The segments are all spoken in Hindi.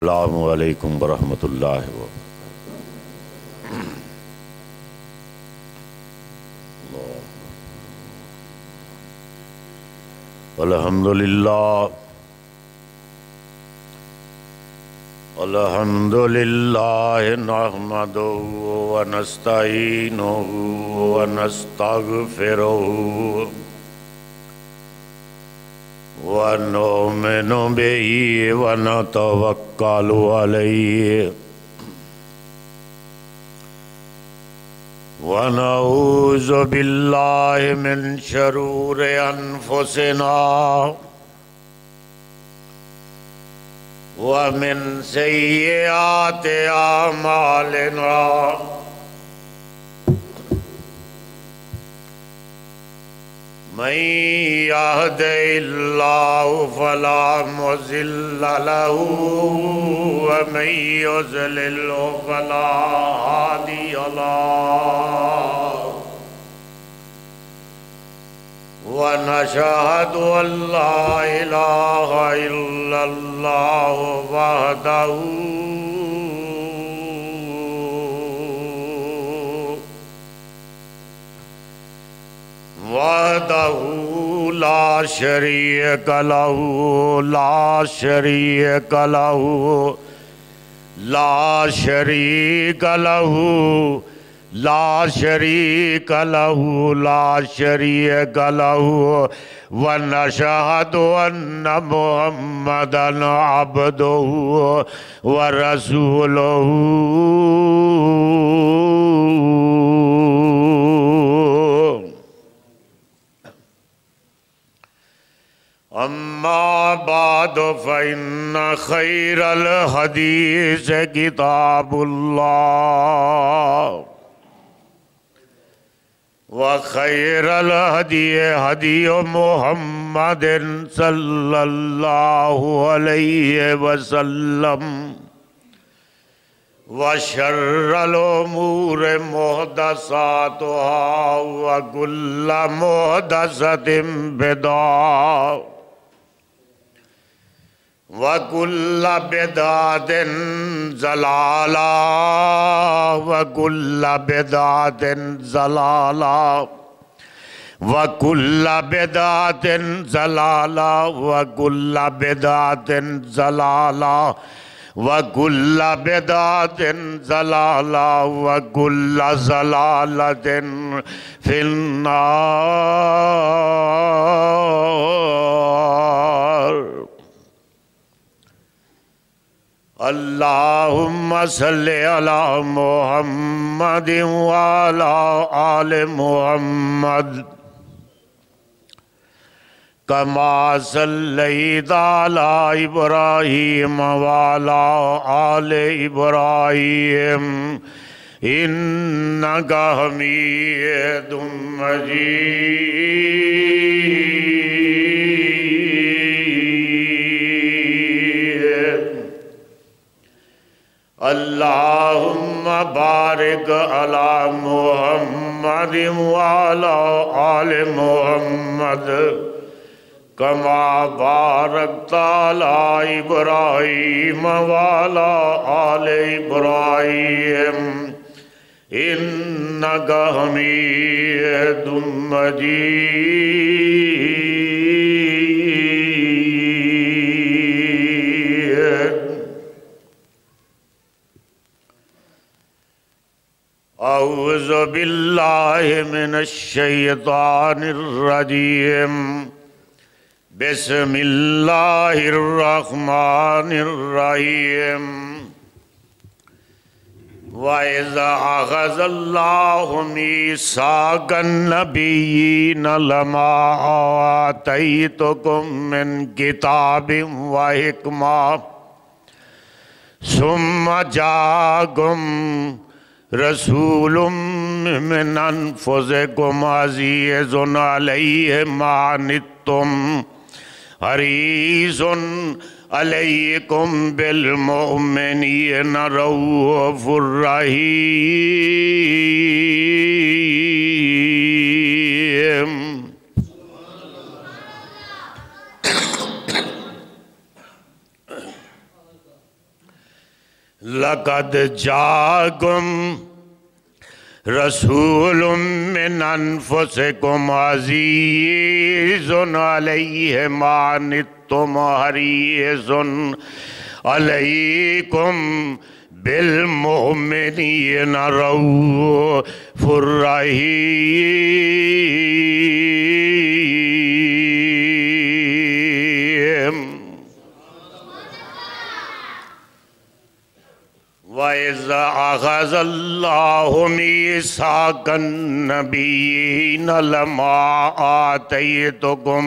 अस्सलामु अलैकुम वरहमतुल्लाहि व अल्हम्दुलिल्लाह नहमदुहु व नस्तईनुहु व नस्तगफिरुहु व नुमिनु बिही व नतवक्कलु अलैहि व नऊज़ु बिल्लाहि मिन शुरूरि अनफुसिना व मिन सय्यिआति अमालिना मन यहदिहिल्लाहु फला मुज़िल्ल लहु व मन युज़लिल्हु फला हादिय लहु व नशहदु अल्ला इलाहा इल्लल्लाहु वहदहु ला शरीक लहु ला शरीक लहु ला शरीक लहु ला शरीक लहु ला शरीक लहु व नशहदु अन्न मुहम्मदन अब्दुहु व रसूलुहु अम्मा बाद फ़इन्न खैरल हदीस किताबुल्लाह व खैरल हदी हदी मुहम्मदिन सल्लल्लाहु अलैहि वसल्लम व शर्रल उमूर मुहदसातुहा व कुल्लु मुहदसतिन बिदअह वकुल्ल बिदअतिन ज़लाला वकुल्ल बिदअतिन ज़लाला वकुल्ल बिदअतिन ज़लाला वकुल्ल बिदअतिन ज़लाला वकुल्ल बिदअतिन ज़लाला वकुल्ल ज़लालतिन फिन्नार। अल्लाहुम्मा सल्लि अला मुहम्मद व अला आलि मुहम्मद कमा सल्लैता अला इब्राहीम व अला आलि इब्राहीम इन्नका हमीदुम मजीद। अल्लाहुम्मा बारिक अला मुहम्मद व अला आलि मुहम्मद कमा बारकता अला इब्राहीम व अला आलि इब्राहीम इन्नका हमीदुम मजीद। औज़ु बिल्लाहि मिनश शैतानिर रजीम बिस्मिल्लाहिर रहमानिर रहीम। व इज़ा अख़ज़ल्लाहु मीसाक़न नबिय्यीन लमा आतैतुकुम मिन किताबिन व हिकमा सुम्मा जाअकुम रसूलुम मिन अनफुसिकुम अज़ीज़ुन अलैहि मा अनित्तुम हरीसुन अलैकुम बिल मुमिनीना रऊफ़ुर रहीम। लक़द जाकुम रसूलुम मिन अनफुसिकुम अज़ीज़ुन अलैहि मा अनित्तुम हरीज़ुन अलैकुम बिल मुमिनीना रऊफ़ुर रहीम। वइज़ा अख़ज़ल्लाहु मीसाक़न नबिय्यीना लमा आतय्तुकुम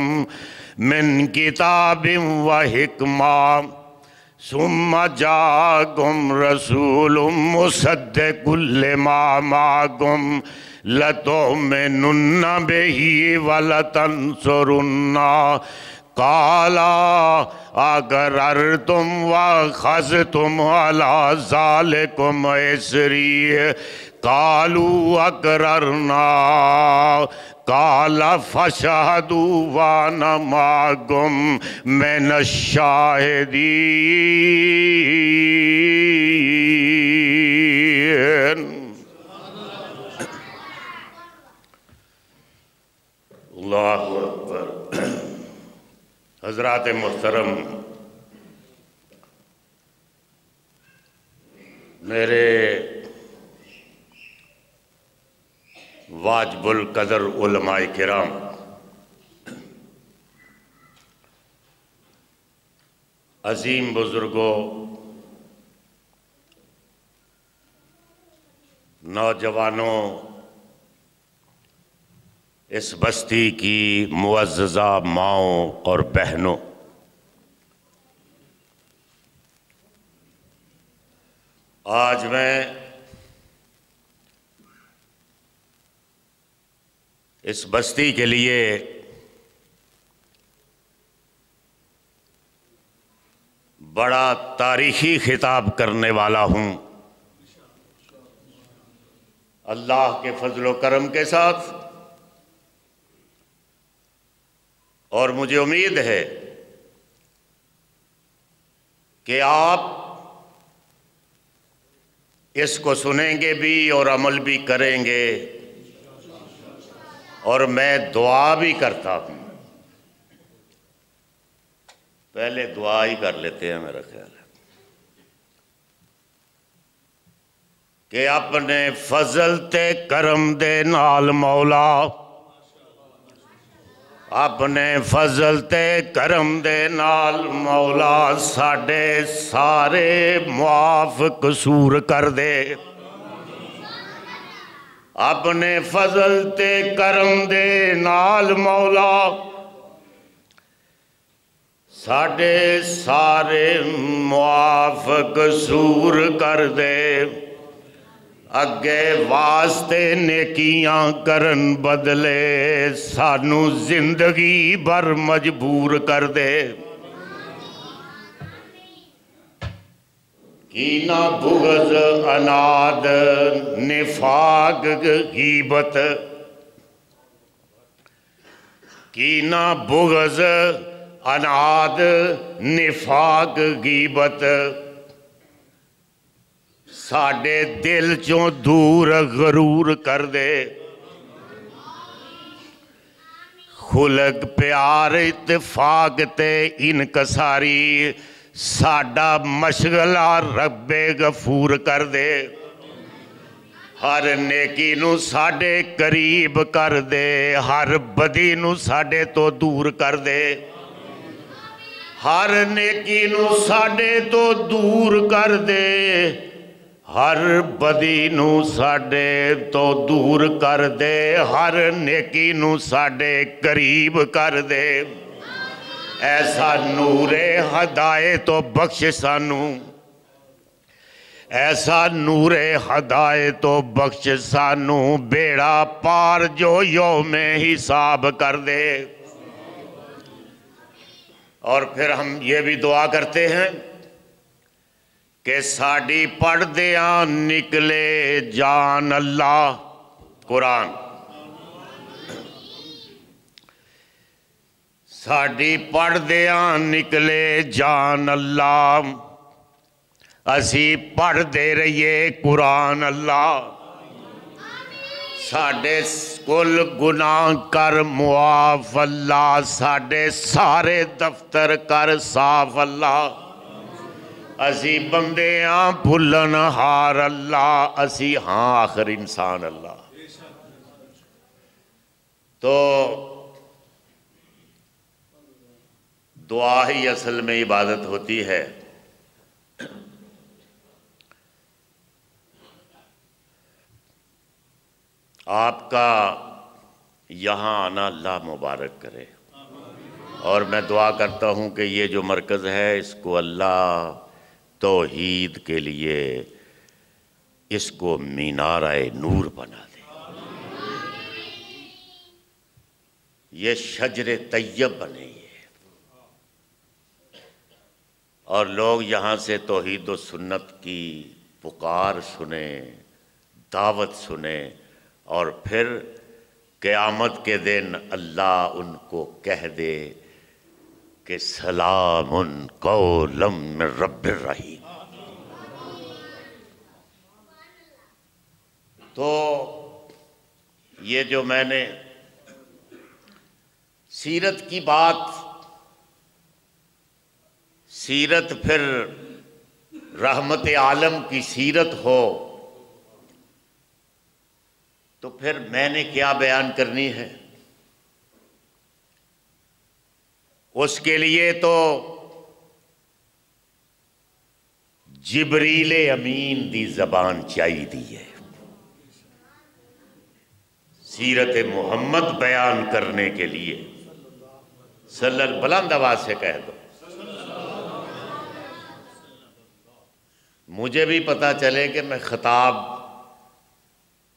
मिन किताबिन व हिकमा सुम्मा जाकुम रसूलुम मुसद्दिक़ुल लिमा माकुम लतुमिनुन्ना बिही व लतंसुरुन्ना काला अक़ररतुम व अख़ज़्तुम अला ज़ालिकुम इसरी कालू अक़ररना काला फ़शहदू वाना माकुम मिनश्शाहिदीन। अल्लाहु अकबर। हज़रात मुहतरम, मेरे वाजिबुल कदर उलमाए किराम, अजीम बुजुर्गों, नौजवानों, इस बस्ती की मुअज़्ज़ज़ा माओं और बहनों, आज मैं इस बस्ती के लिए बड़ा तारीखी खिताब करने वाला हूँ। अल्लाह के फजल व करम के साथ, और मुझे उम्मीद है कि आप इसको सुनेंगे भी और अमल भी करेंगे, और मैं दुआ भी करता हूँ। पहले दुआ ही कर लेते हैं, मेरा ख्याल है कि अपने फजल ते करम दे नाल मौला, अपने फजल ते करम दे नाल मौला साडे सारे मुआफ कसूर कर दे। अपने फजल ते करम दे नाल मौला साडे सारे मुआफ कसूर कर दे। अगे वास्ते नेकियां करन बदले सानू जिंदगी भर मजबूर कर दे। कीना बुग़्ज़ अनाद निफाक गीबत, कीना बुग़्ज़ अनाद निफाक गीबत साडे दिल चों दूर गरूर कर दे। खुलक प्यार इत्तेफाक ते इनकसारी साडा मशगला रब्बे गफूर कर दे। हर नेकी नू साडे करीब कर दे, हर बदी नू साडे तो दूर कर दे। हर नेकी नू साडे तो दूर कर दे, हर बदी नू साडे तो दूर कर दे, हर नेकी नू साडे करीब कर दे। ऐसा नूरे हदायत तो बख्श सानू, ऐसा नूरे हदायत तो बख्श सानू, बेड़ा पार जो यौमे हिसाब कर दे। और फिर हम ये भी दुआ करते हैं कि साड़ी पढ़दियां निकले जान अल्लाह कुरान, साड़ी पढ़दियां निकले जान अल्लाह, असी पढ़ते रहिए कुरान अल्लाह साडे कुल गुनाह कर मुआफ अल्लाह साडे सारे दफ्तर कर साफ अल्लाह असी बंदे हाँ भुलन हार अल्लाह असी हाँ आखिर इंसान अल्लाह। तो दुआ ही असल में इबादत होती है। आपका यहाँ आना अल्लाह मुबारक करे और मैं दुआ करता हूँ कि ये जो मरकज़ है इसको अल्लाह तौहीद के लिए इसको मीनार-ए नूर बना दे, ये शजर तैयब बने ये, और लोग यहाँ से तौहीद व सुन्नत की पुकार सुने, दावत सुने और फिर क़यामत के दिन अल्लाह उनको कह दे कि सलामुन कौलम मिन रब्बिर रहीम। तो ये जो मैंने सीरत की बात, सीरत फिर रहमत आलम की सीरत हो तो फिर मैंने क्या बयान करनी है। उसके लिए तो जिब्रील अमीन दी जबान चाहिए है सीरत मोहम्मद बयान करने के लिए। सल्लल्लाहु बुलंद आवाज से कह दो, मुझे भी पता चले कि मैं खिताब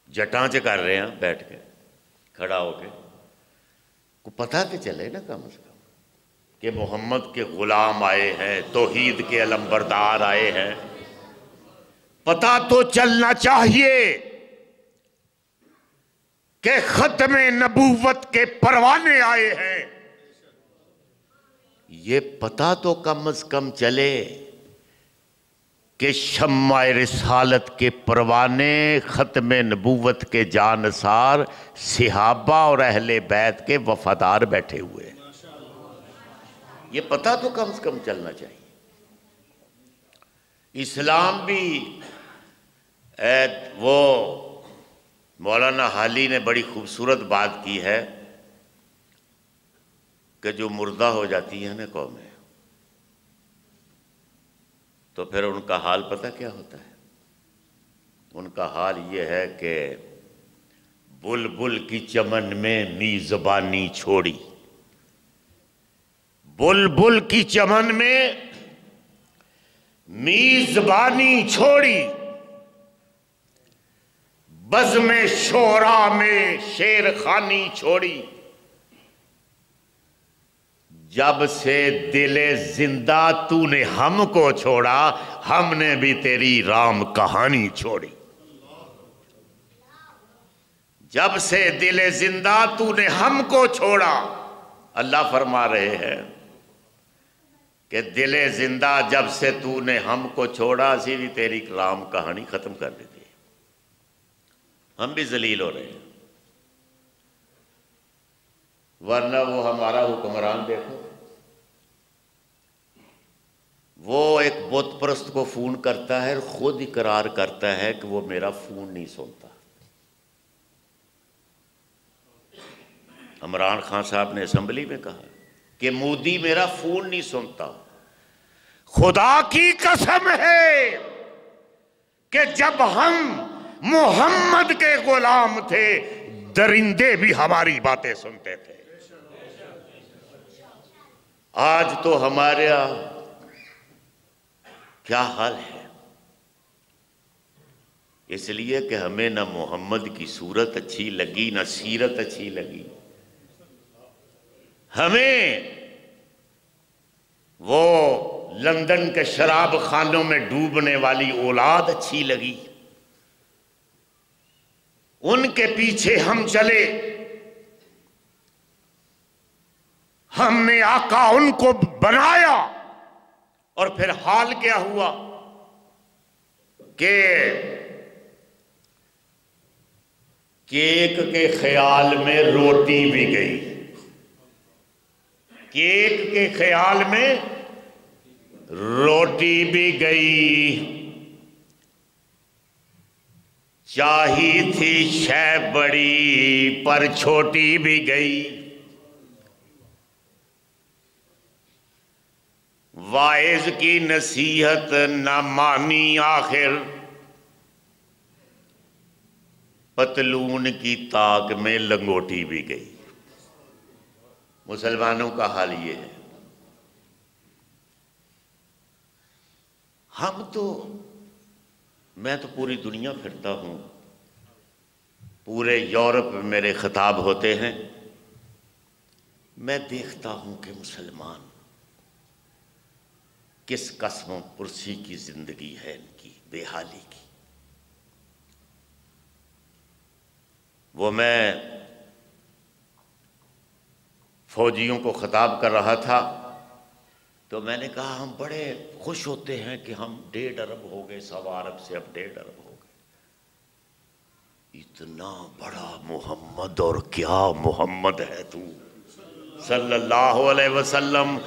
जटां च कर रहे हैं बैठ के खड़ा होके, को पता तो चले ना कम से कम कि मोहम्मद के गुलाम आए हैं, तौहीद के अलंबरदार आए हैं। पता तो चलना चाहिए कि खत्मे नबूवत के परवाने आए हैं। ये पता तो कम से कम चले कि शम्मा रिसालत के परवाने खत्मे नबूवत के जानसार सिहाबा और अहले बैत के वफादार बैठे हुए हैं। ये पता तो कम से कम चलना चाहिए। इस्लाम भी वो मौलाना हाली ने बड़ी खूबसूरत बात की है कि जो मुर्दा हो जाती है ना कौमें, तो फिर उनका हाल पता क्या होता है। उनका हाल ये है कि बुलबुल की चमन में मीज़बानी छोड़ी, बुलबुल की चमन में मीज़बानी छोड़ी, बज़्म शोरा में शेर खानी छोड़ी। जब से दिले जिंदा तूने हमको छोड़ा, हमने भी तेरी राम कहानी छोड़ी। जब से दिले जिंदा तूने हमको छोड़ा, अल्लाह फरमा रहे हैं कि दिले जिंदा जब से तूने हमको छोड़ा, असी भी तेरी राम कहानी खत्म कर दी थी। हम भी जलील हो रहे हैं, वरना वो हमारा हुक्मरान देखो, वो एक बुत परस्त को फोन करता है, खुद इकरार करता है कि वो मेरा फोन नहीं सुनता। इमरान खान साहब ने असेंबली में कहा कि मोदी मेरा फोन नहीं सुनता। खुदा की कसम है कि जब हम मोहम्मद के गुलाम थे, दरिंदे भी हमारी बातें सुनते थे। आज तो हमारा क्या हाल है, इसलिए कि हमें ना मोहम्मद की सूरत अच्छी लगी, ना सीरत अच्छी लगी। हमें वो लंदन के शराब खानों में डूबने वाली औलाद अच्छी लगी, उनके पीछे हम चले। हमने आका उनको बनाया और फिर हाल क्या हुआ कि केक के ख्याल में रोटी भी गई, केक के ख्याल में रोटी भी गई, चाही थी शय बड़ी पर छोटी भी गई। वाइज की नसीहत न मानी आखिर, पतलून की ताक में लंगोटी भी गई। मुसलमानों का हाल ये है। मैं तो पूरी दुनिया फिरता हूं, पूरे यूरोप में मेरे खिताब होते हैं। मैं देखता हूं कि मुसलमान किस कसमों पुरसी की जिंदगी है इनकी, बेहाली की। वो मैं फौजियों को खिताब कर रहा था तो मैंने कहा हम बड़े खुश होते हैं कि हम 1.5 अरब हो गए, 1.25 अरब से अब 1.5 अरब हो गए। इतना बड़ा मोहम्मद, और क्या मोहम्मद है तू सल्लल्लाहु अलैहि वसल्लम।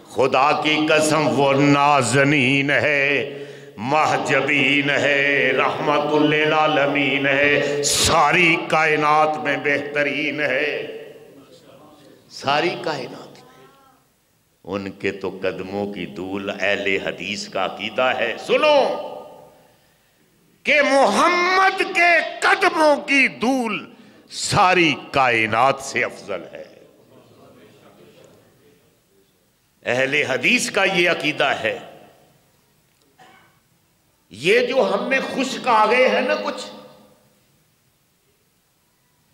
खुदा की कसम वो नाज़नीन है, महजबीन है, रहमतुल लिल आलमीन है, सारी कायनात में बेहतरीन है, सारी कायनात में। उनके तो कदमों की धूल अहले हदीस का अकीदा है। सुनो कि मोहम्मद के कदमों की धूल सारी कायनात से अफजल है। अहले हदीस का ये अकीदा है। ये जो हमें खुश आ गए हैं ना कुछ,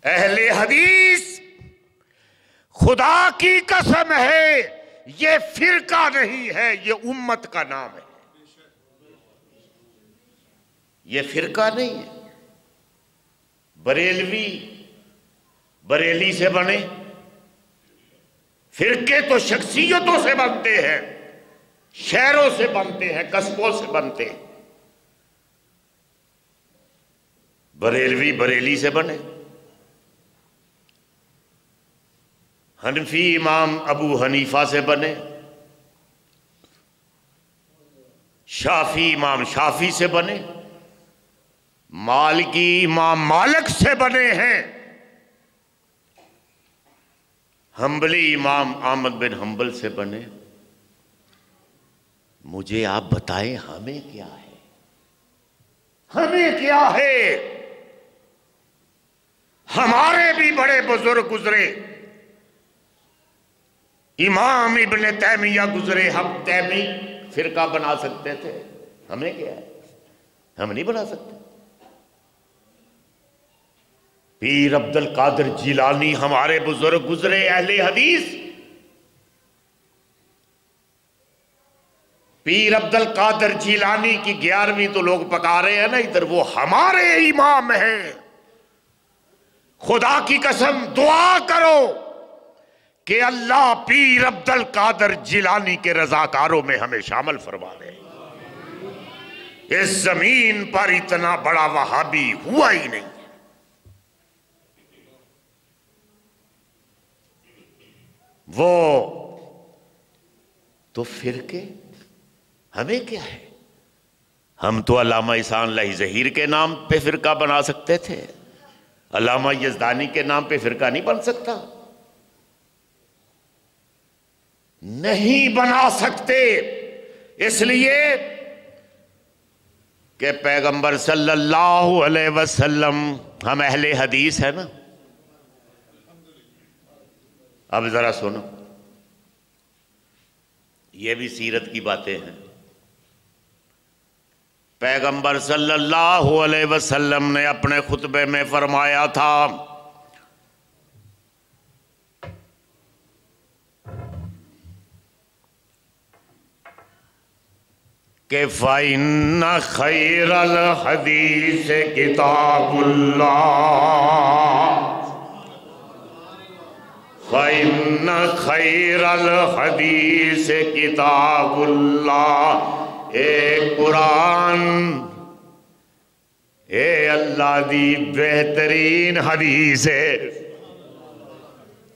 अहले हदीस खुदा की कसम है ये फिरका नहीं है, ये उम्मत का नाम है। ये फिरका नहीं है। बरेलवी बरेली से बने, फिरके तो शख्सियतों से बनते हैं, शहरों से बनते हैं, कस्बों से बनते हैं। बरेलवी बरेली से बने। हनफी इमाम अबू हनीफा से बने, शाफी इमाम शाफी से बने, मालिकी इमाम मालिक से बने हैं, हम्बली इमाम अहमद बिन हम्बल से बने। मुझे आप बताएं हमें क्या है, हमें क्या है? हमारे भी बड़े बुजुर्ग गुजरे, इमाम इब्ने तैमिया गुजरे, हम तैमी फिरका बना सकते थे, हमें क्या है? हम नहीं बना सकते। पीर अब्दुल कादिर जिलानी हमारे बुजुर्ग गुजरे, अहले हदीस। पीर अब्दुल कादिर जिलानी की 11वीं तो लोग पका रहे हैं ना इधर, वो हमारे इमाम हैं। खुदा की कसम दुआ करो कि अल्लाह पीर अब्दुल कादिर जिलानी के रजाकारों में हमें शामिल फरमा दे। इस जमीन पर इतना बड़ा वहाबी हुआ ही नहीं। वो तो फिरके हमें क्या है? हम तो अल्लामा इहसान लही ज़हीर के नाम पे फिरका बना सकते थे, अल्लामा यज़दानी के नाम पे फिरका नहीं बन सकता। नहीं बना सकते इसलिए कि पैगंबर सल्लल्लाहु अलैहि वसल्लम, हम अहले हदीस है ना। अब जरा सुनो, ये भी सीरत की बातें हैं। पैगंबर सल्लल्लाहु अलैहि वसल्लम ने अपने खुतबे में फरमाया था कि फ़इन्न खैरल हदीस किताबुल्लाह, फ़इन्न खैरल हदीस किताबुल्लाह। एक कुरान अल्लाह दी बेहतरीन हदीस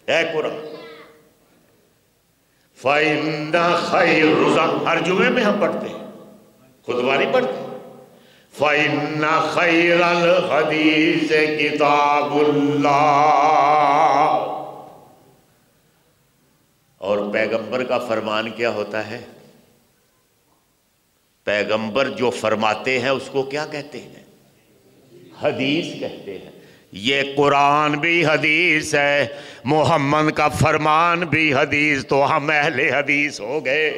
है कुरान। फ़इन्ना खैर, हर जुमे में हम पढ़ते हैं, खुतबा नहीं पढ़ते। फ़इन्ना खैरल हदीस किताबुल्लाह। और पैगंबर का फरमान क्या होता है? पैगंबर जो फरमाते हैं उसको क्या कहते हैं? हदीस कहते हैं। ये कुरान भी हदीस है, मोहम्मद का फरमान भी हदीस, तो हम अहले हदीस हो गए।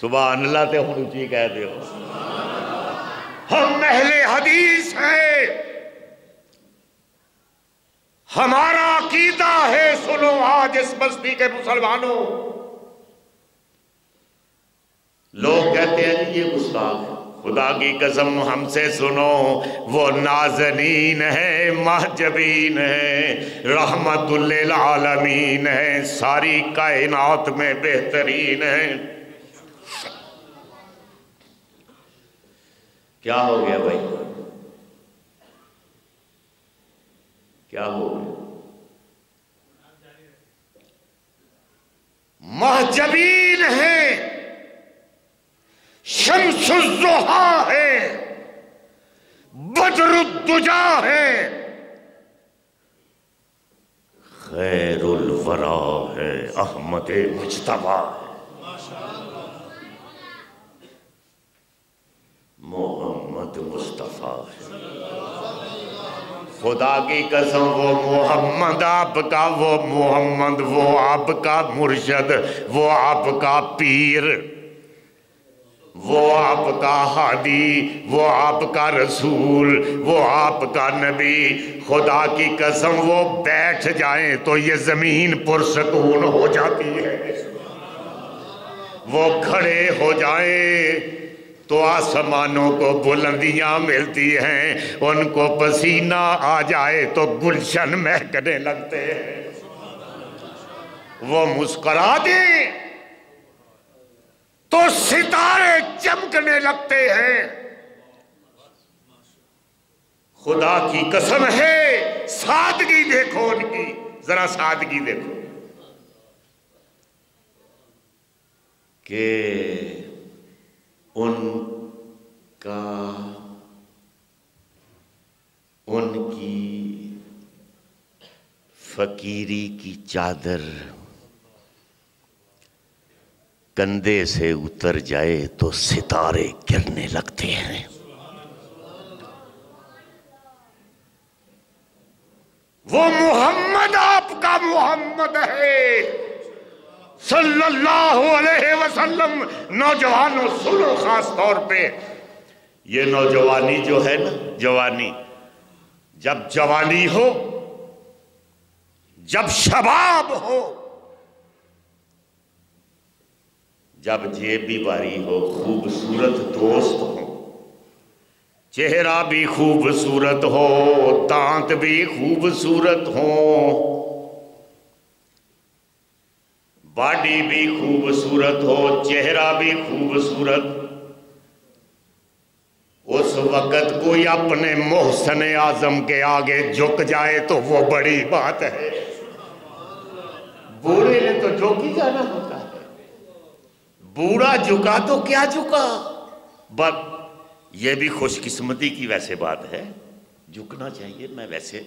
सुभान अल्लाह ते हुण उची कह दो, हम अहले हदीस हैं। हमारा अकीदा है, सुनो आज इस बस्ती के मुसलमानों। लोग कहते हैं जी ये गुस्ताख है, खुदा की कसम हमसे सुनो, वो नाज़नीन है, महजबीन है, रहमतुल लिल आलमीन है, सारी कायनात में बेहतरीन है। क्या हो गया भाई, क्या हो गया? महजबीन है, शम्सुज़्ज़ुहा है, बदरुद्दुजा है, खैरुल वरा है, अहमद मुज्तबा है, मोहम्मद मुस्तफा है। खुदा की कसम वो मोहम्मद आपका, वो मोहम्मद वो आपका मुर्शद, वो आपका पीर, वो आपका हादी, वो आपका रसूल, वो आपका नबी। खुदा की कसम वो बैठ जाएं तो ये जमीन पुरसकून हो जाती है, वो खड़े हो जाएं तो आसमानों को बुलंदियां मिलती हैं, उनको पसीना आ जाए तो गुलशन महकने लगते हैं, वो मुस्कुरा दे तो सितारे चमकने लगते हैं। खुदा की कसम है, सादगी देखो उनकी, जरा सादगी देखो कि उनका उनकी फकीरी की चादर कंधे से उतर जाए तो सितारे गिरने लगते हैं। वो मोहम्मद आपका मोहम्मद है सल्लल्लाहु अलैहि वसल्लम। नौजवानों सुनो, खास तौर पे ये नौजवानी जो है ना, जवानी, जब जवानी हो, जब शबाब हो, जब जेब भी भारी हो, खूबसूरत दोस्त हो, चेहरा भी खूबसूरत हो, दांत भी खूबसूरत हो, बॉडी भी खूबसूरत हो, चेहरा भी खूबसूरत, उस वक्त कोई अपने मोहसन आजम के आगे झुक जाए तो वो बड़ी बात है। बूढ़े ने तो झुक ही जाना होता है। बूढ़ा झुका तो क्या झुका, बस ये भी खुशकिस्मती की वैसे बात है, झुकना चाहिए। मैं वैसे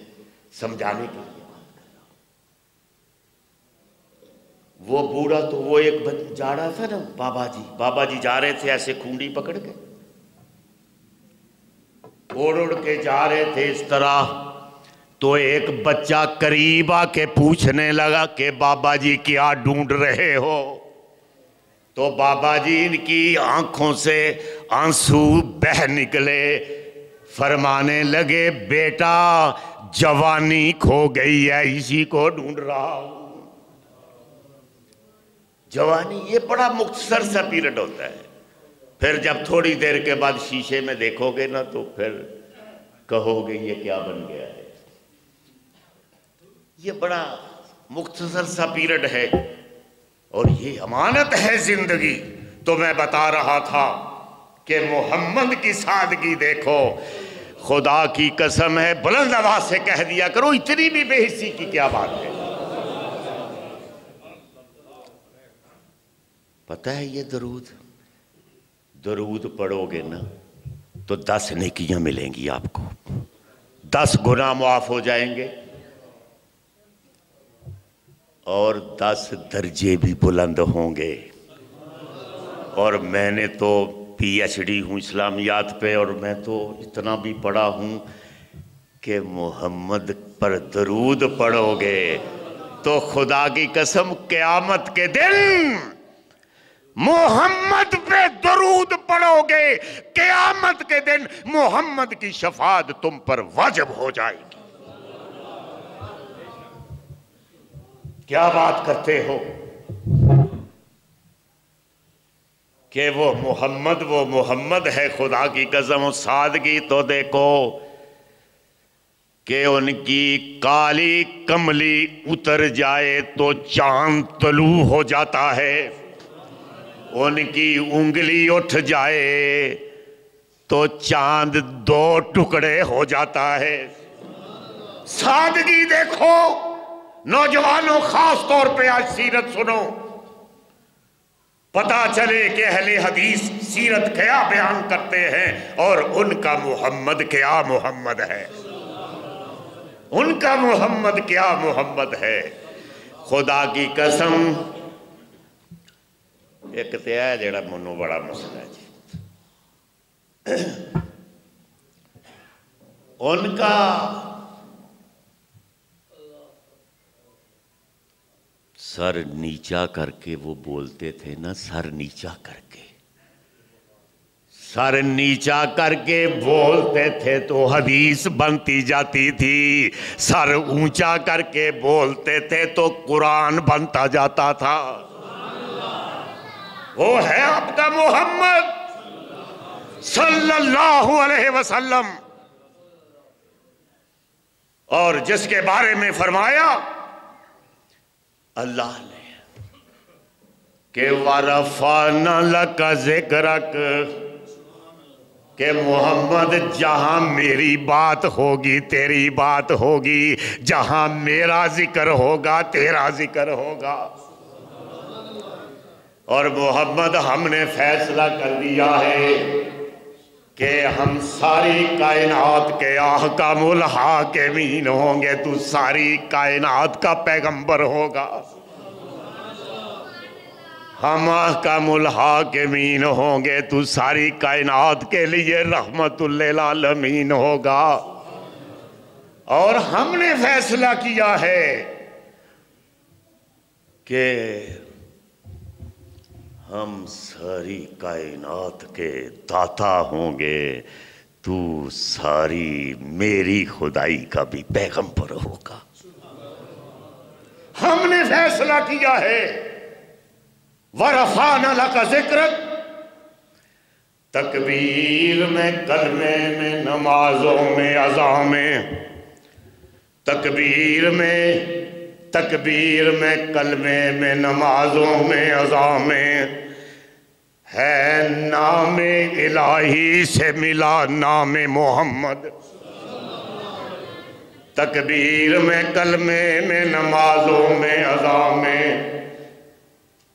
समझाने के लिए बात कर रहा हूं। वो बूढ़ा तो वो एक जा रहा था ना, बाबा जी जा रहे थे ऐसे खूंडी पकड़ के, उड़ के जा रहे थे इस तरह, तो एक बच्चा करीब आके पूछने लगा कि बाबा जी क्या ढूंढ रहे हो? तो बाबा जी इनकी आंखों से आंसू बह निकले, फरमाने लगे बेटा जवानी खो गई है, इसी को ढूंढ रहा हूं। जवानी ये बड़ा मुख्तसर सा पीरियड होता है, फिर जब थोड़ी देर के बाद शीशे में देखोगे ना तो फिर कहोगे ये क्या बन गया है। ये बड़ा मुख्तसर सा पीरियड है और ये अमानत है जिंदगी। तो मैं बता रहा था कि मोहम्मद की सादगी देखो, खुदा की कसम है, बुलंद आवाज से कह दिया करो, इतनी भी बेहिस्सी की क्या बात है। पता है ये दरूद पढ़ोगे ना तो 10 नेकियां मिलेंगी आपको, 10 गुनाह माफ हो जाएंगे और 10 दर्जे भी बुलंद होंगे। और मैंने तो PhD हूँ इस्लामियात पे, और मैं तो इतना भी पढ़ा हूँ कि मोहम्मद पर दरूद पढ़ोगे तो खुदा की कसम क़यामत के दिन मोहम्मद पे दरूद पढ़ोगे, क़यामत के दिन मोहम्मद की शफाअत तुम पर वाजिब हो जाएगी। क्या बात करते हो कि वो मोहम्मद है। खुदा की कसम सादगी तो देखो कि उनकी काली कमली उतर जाए तो चांद तलू हो जाता है, उनकी उंगली उठ जाए तो चांद 2 टुकड़े हो जाता है। सादगी देखो नौजवानों, खास तौर पे आज सीरत सुनो, पता चले कि अहले हदीस सीरत क्या बयान करते हैं और उनका मोहम्मद क्या मोहम्मद है, उनका मोहम्मद क्या मोहम्मद है। खुदा की कसम एक तो है जेड़ा मनो बड़ा मसला है जी, उनका सर नीचा करके वो बोलते थे ना, सर नीचा करके बोलते थे तो हदीस बनती जाती थी, सर ऊंचा करके बोलते थे तो कुरान बनता जाता था। वो है आपका मोहम्मद सल्लल्लाहु अलैहि वसल्लम, और जिसके बारे में फरमाया अल्लाह ने कि वरफ़अना लका ज़िक्रक, कि मोहम्मद जहां मेरी बात होगी तेरी बात होगी, जहां मेरा जिक्र होगा तेरा जिक्र होगा। और मोहम्मद हमने फैसला कर दिया है कि हम सारी कायनात के अहकामुल हाकिमीन होंगे, तू सारी कायनात का पैगंबर होगा। हम अहकामुल हाकिमीन होंगे, तू सारी कायनात के लिए रहमतुल लिल आलमीन होगा। और हमने फैसला किया है कि हम सारी कायनात के दाता होंगे, तू सारी मेरी खुदाई का भी पैगंबर होगा। हमने फैसला किया है वरफ़अना लका ज़िक्रक, तकबीर में, कलमे में, नमाजों में, अज़ा में, तकबीर में, कलमे में, नमाजों में, अज़ा में है नाम इलाही से मिला नाम मोहम्मद। तकबीर में, कलमे में, नमाजों में, अज़ा में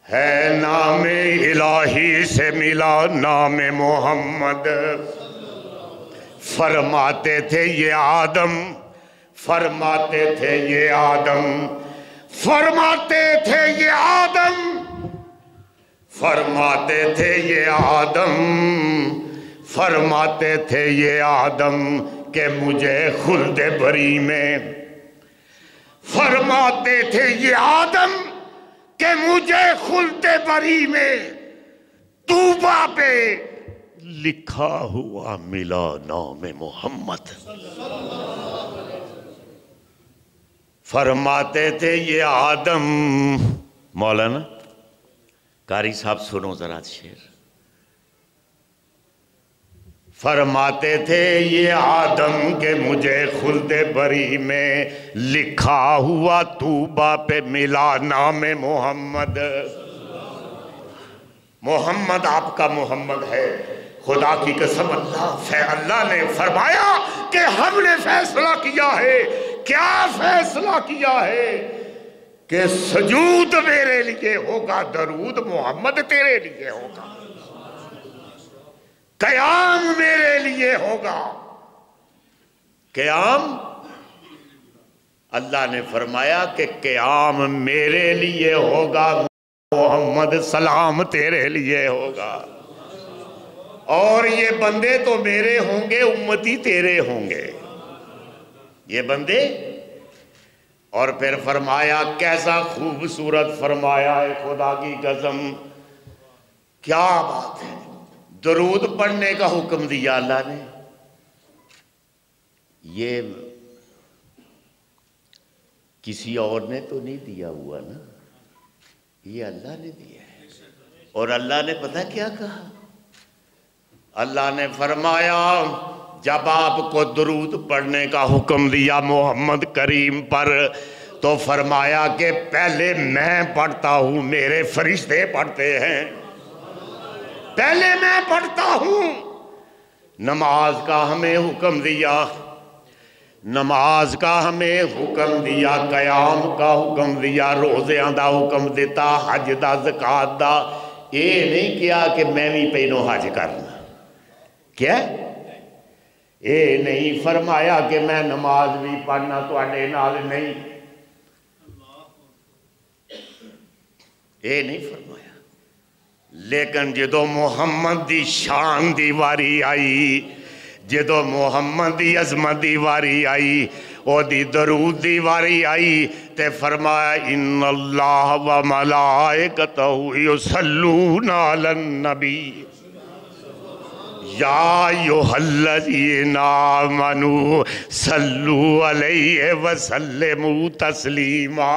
है नाम इलाही से मिला नाम मोहम्मद। फरमाते थे ये आदम, फरमाते थे ये आदम, फरमाते थे ये आदम, फरमाते थे ये आदम, फरमाते थे ये आदम कि मुझे खुल्द बरी में, फरमाते थे ये आदम कि मुझे खुल्द बरी में तूबा पे लिखा हुआ मिला नाम मोहम्मद। फरमाते थे ये आदम, मौलाना कारी साहब सुनो जरा शेर, फरमाते थे ये आदम के मुझे खुल्द बरी में लिखा हुआ तूबा पे मिला नाम मोहम्मद। मोहम्मद आपका मोहम्मद है। खुदा की कसम अल्लाह ने फरमाया कि हमने फैसला किया है। क्या फैसला किया है? कि सजूद मेरे लिए होगा, दरूद मोहम्मद तेरे लिए होगा, क़याम मेरे लिए होगा। क़याम अल्लाह ने फरमाया कि क़याम मेरे लिए होगा, मोहम्मद सलाम तेरे लिए होगा। और ये बंदे तो मेरे होंगे, उम्मती तेरे होंगे ये बंदे। और फिर फरमाया, कैसा खूबसूरत फरमाया है, खुदा की कसम, क्या बात है। दरूद पढ़ने का हुक्म दिया अल्लाह ने। ये किसी और ने तो नहीं दिया हुआ ना, ये अल्लाह ने दिया है। और अल्लाह ने पता क्या कहा? अल्लाह ने फरमाया, जब आपको दरूद पढ़ने का हुक्म दिया मोहम्मद करीम पर, तो फरमाया कि पहले मैं पढ़ता हूं, मेरे फरिश्ते पढ़ते हैं, पहले मैं पढ़ता हूं। नमाज का हमें हुक्म दिया, नमाज का हमें हुक्म दिया, क़याम का हुक्म दिया, रोज़ियां दा हुक्म दिता, हज दा, ज़कात दा। ये नहीं किया कि मैं भी पहनों हज करना, क्या ये नहीं फरमाया कि मैं नमाज भी पढ़ना तुहाडे नाल, नहीं, ये नहीं फरमाया। लेकिन जदों मुहम्मद दी शान दी वारी आई, जदों मुहम्मद दी अज़मत दी वारी आई, ओदी दरूद दी वारी आई, ते फरमाया, इन्नल्लाह व मलाइकतहु युसल्लूना अलन नबी या अय्युहल्लज़ीना आमनू सल्लू अलैहि व सल्लिमू तस्लीमा।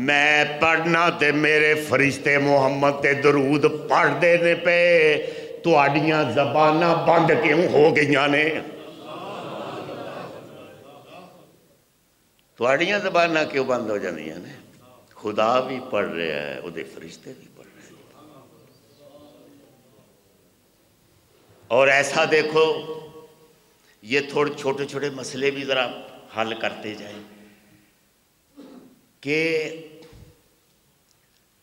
मैं पढ़ना ते मेरे फरिश्ते मुहम्मद ते दरूद पढ़ते ने पे, तुहाडियां ज़बानां बंद क्यों हो गईयां ने? तुहाडियां ज़बानां क्यों बंद हो जांदियां ने? खुदा भी पढ़ रहा है, उहदे फरिश्ते भी पढ़ रहे हैं। और ऐसा देखो, ये थोड़े छोटे छोटे मसले भी ज़रा हल करते जाएं कि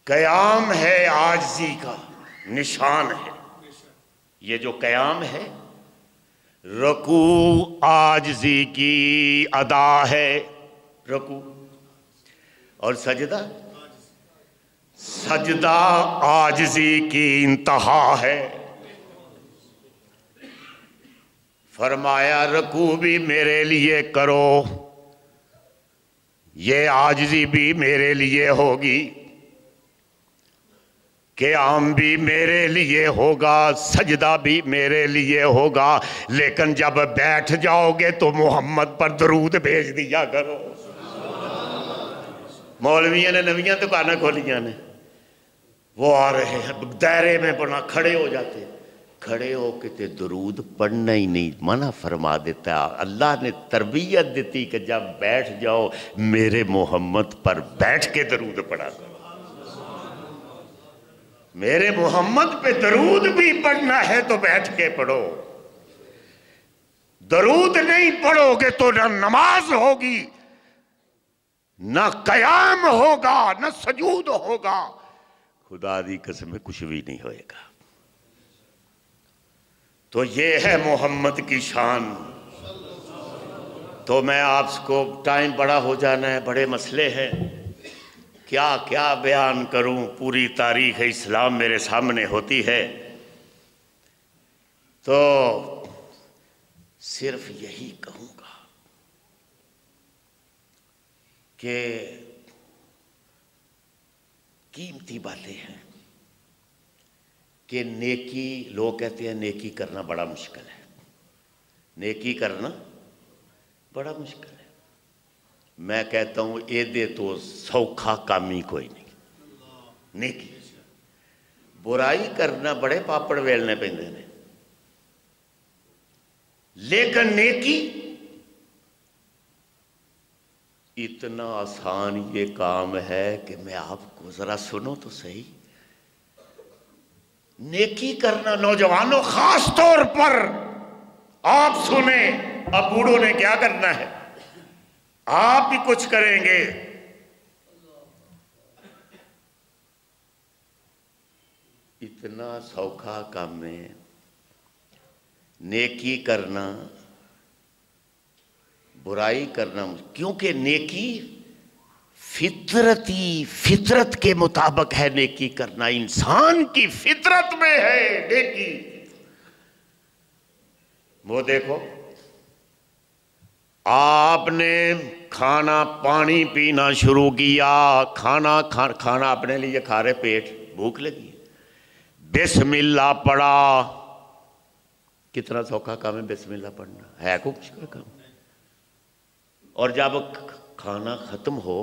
क़याम है आजिज़ी का निशान है। ये जो क़याम है, रुकू आजिज़ी की अदा है, रुकू, और सजदा, सजदा आजिज़ी की इंतहा है। फरमाया, रुकू भी मेरे लिए करो, ये आजिज़ी भी मेरे लिए होगी, क़याम भी मेरे लिए होगा, सजदा भी मेरे लिए होगा। लेकिन जब बैठ जाओगे तो मोहम्मद पर दरूद भेज दिया करो। मौलवियों ने नवियां दुकानें खोलियां ने, वो आ रहे हैं दायरे में बना खड़े हो जाते, खड़े हो के ते दरूद पढ़ना ही नहीं मना फरमा देता। अल्लाह ने तरबियत दी कि जब बैठ जाओ मेरे मोहम्मद पर बैठ के दरूद पढ़ा करो। मेरे मोहम्मद पे दरूद भी पढ़ना है तो बैठ के पढ़ो। दरूद नहीं पढ़ोगे तो न नमाज होगी, न क़याम होगा, न सजूद होगा, खुदा दी कसम कुछ भी नहीं होएगा। तो ये है मोहम्मद की शान। तो मैं आपको, टाइम बड़ा हो जाना है, बड़े मसले हैं, क्या क्या बयान करूं। पूरी तारीख़ इस्लाम मेरे सामने होती है, तो सिर्फ यही कहूँगा कि कीमती बातें हैं कि नेकी, लोग कहते हैं नेकी करना बड़ा मुश्किल है, नेकी करना बड़ा मुश्किल है। मैं कहता हूँ एदे तो सौखा काम ही कोई नहीं। नेकी, बुराई करना बड़े पापड़ वेलने पैंदे ने, लेकिन नेकी इतना आसान ये काम है कि मैं आपको जरा सुनो तो सही। नेकी करना नौजवानों खास तौर पर आप सुने। अब बूढ़ों ने क्या करना है, आप भी कुछ करेंगे। इतना सौखा काम है नेकी करना, बुराई करना, क्योंकि नेकी फितरत के मुताबिक है। नेकी करना इंसान की फितरत में है नेकी। वो देखो, आपने खाना पानी पीना शुरू किया, खाना अपने लिए खा रहे, पेट भूख लगी, बिस्मिल्लाह पढ़ा। कितना सौखा काम है बिस्मिल्लाह पढ़ना, है कुछ का काम। और जब खाना खत्म हो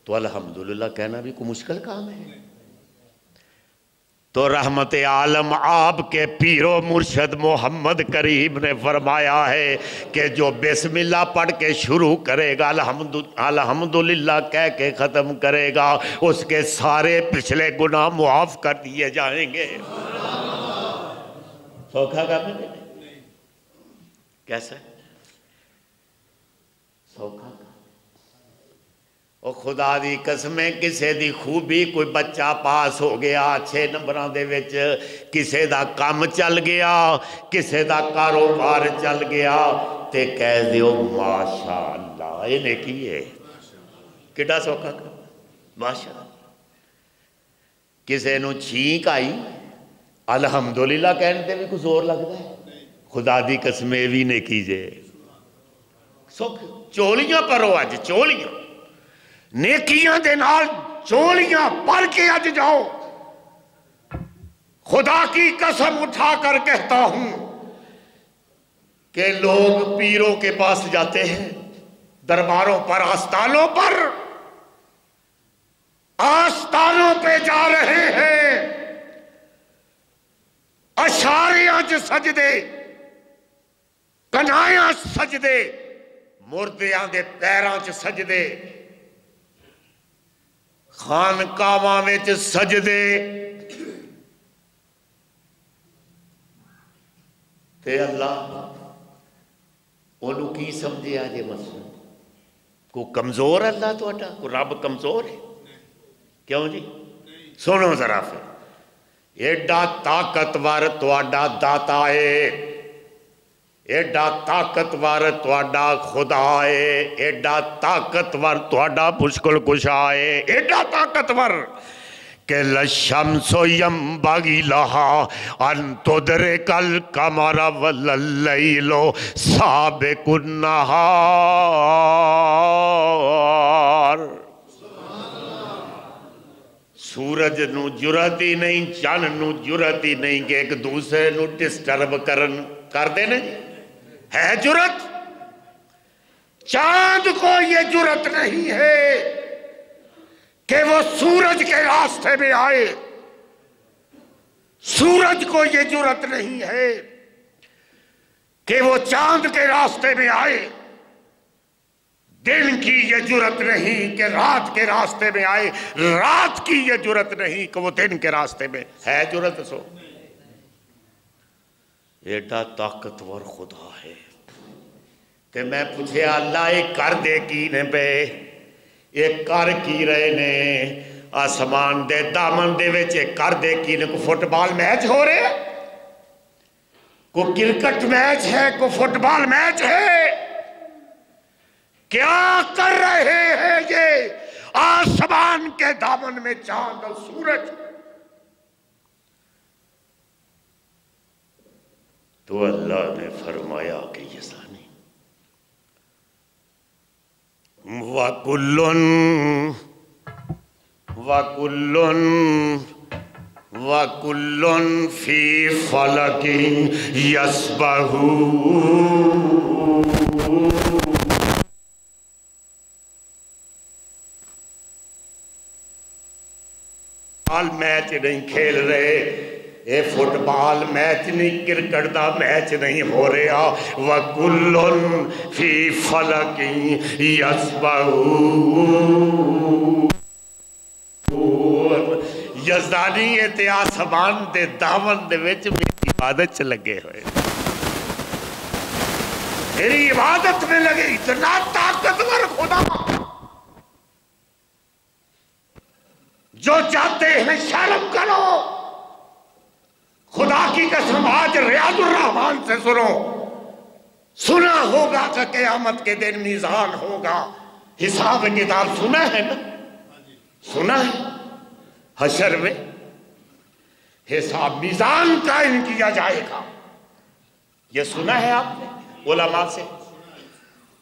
तो अल्हम्दुलिल्लाह कहना भी कोई मुश्किल काम है। तो रहमत आलम आपके पीरो मुर्शद मोहम्मद करीम ने फरमाया है कि जो बिस्मिल्लाह पढ़ के शुरू करेगा, अल्हम्दुलिल्लाह कह के ख़त्म करेगा, उसके सारे पिछले गुनाह मुआफ़ कर दिए जाएंगे। सौखा काम है? कैसा सौखा? और खुदा दी कसमें किसी दी खूबी, कोई बच्चा पास हो गया 6 नंबरां दे विच, किसी दा काम चल गया, किसी दा कारोबार चल गया, ते कह दियो माशाअल्लाह, इन्हें की है, कितना सौखा काम, माशाअल्लाह। किसी नूं छींक आई, अल्हम्दुलिल्लाह कहने ते भी कुछ जोर लगता है। खुदा दी कसमें भी ने कीजे सुख। चोलियां परो अज, चोलियां नेकियां दे नाल चोलियां पर के अज जाओ। खुदा की कसम उठाकर कहता हूं कि लोग पीरों के पास जाते हैं, दरबारों पर, आस्थानों पर, आस्थानों पे जा रहे हैं, अशारियां च सजदे, कनाया सजदे, मुर्दियां दे पैरां च सजदे, खानकावां विच सजदे, ते अल्लाह ओनू की समझे जे मसला? को कमजोर अल्लाह तुहाडा, को रब कमजोर है? क्यों जी? सुनो जरा फिर, एडा ताकतवर तुहाडा दाता है, एडा ताकतवर तुहाडा खुदा है, एडा ताकतवर तुहाडा मुश्किल कुशा है, एडा ताकतवर के लशम्सो यंबगी लहा अन तुदरिकल कमरा वल्लैलो साबिकुन नहार। सूरज नू जुरत ही नहीं, चन्न नू जुरत ही नहीं कि एक दूसरे नू डिस्टर्ब करते ने। है जुरत? चांद को ये जुरत नहीं है कि वो सूरज के रास्ते में आए, सूरज को ये जुरत नहीं है कि वो चांद के रास्ते में आए, दिन की ये जुरत नहीं कि रात के रास्ते में आए, रात की ये जुरत नहीं कि वो दिन के रास्ते में। है जुरत? सो एडा ताकतवर खुदा है कि मैं पूछे अल्लाह ये कर दे की ने पे, ये कर की रहे ने आसमान दे दामन दे विच, कर दे की ने? को फुटबॉल मैच हो रहे है, को क्रिकेट मैच है, को फुटबॉल मैच है? क्या कर रहे हैं ये आसमान के दामन में चांद और सूरज? तो अल्लाह ने फरमाया कि ये सानी वकुल्लुन वकुल्लुन वकुल्लुन फी फलकिन यस्बहू। मैच नहीं खेल रहे, ये फुटबॉल मैच नहीं, क्रिकेट का मैच नहीं हो रहा। वकुल्लुन फी फलकिन यस्बहू। यज़दानी ते आसमान दे दामन दे विच मेरी इबादत च लगे हुए। तेरी इबादत में लगे इतना ताकतवर खुदा, जो चाहते हैं शर्म करो। खुदा की कसम आज रियाजुर रहमान से सुनो, सुना होगा कि क़यामत के दिन मीज़ान होगा, हिसाब किताब सुना है ना, सुना है। हशर में हिसाब मीज़ान कायम किया जाएगा, ये सुना है आपने उलमा से।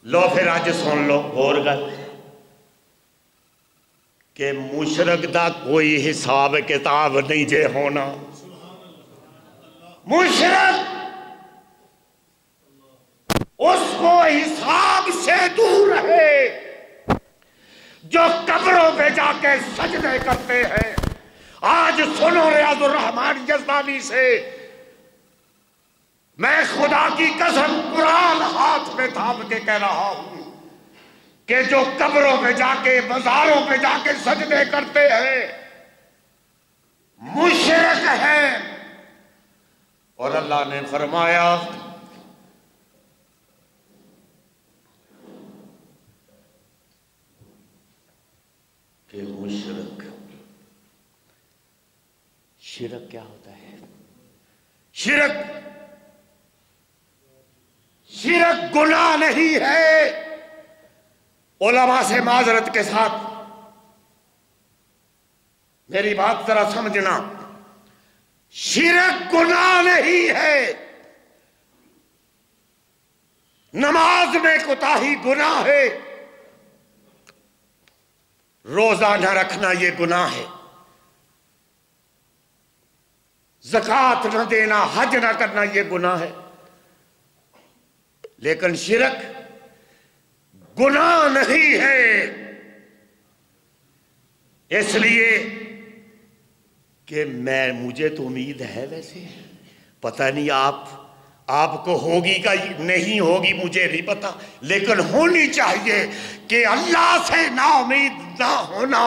लो फिर आज सुन लो और गल के मुशरक दा कोई हिसाब किताब नहीं जे होना। मुशरक उसको हिसाब से दूर रहे जो कब्रों पे जाके सजदे करते हैं। आज सुनो रियाजुर रहमान यज़दानी से, मैं खुदा की कसम कुरान हाथ में थाम के कह रहा हूं कि जो कब्रों पे जाके बाजारों पे जाके सजदे करते हैं मुशरिक है। और अल्लाह ने फरमाया कि मुशरिक, शिरक क्या होता है? शिरक, शिरक गुनाह नहीं है। उलमा से माजरत के साथ मेरी बात जरा समझना, शिरक गुनाह नहीं है। नमाज में कोताही गुनाह है, रोजा न रखना यह गुनाह है, ज़कात न देना, हज न करना यह गुनाह है। लेकिन शिरक गुनाह नहीं है। इसलिए कि मुझे तो उम्मीद है, वैसे पता नहीं आपको होगी का नहीं होगी मुझे नहीं पता, लेकिन होनी चाहिए कि अल्लाह से ना उम्मीद ना होना।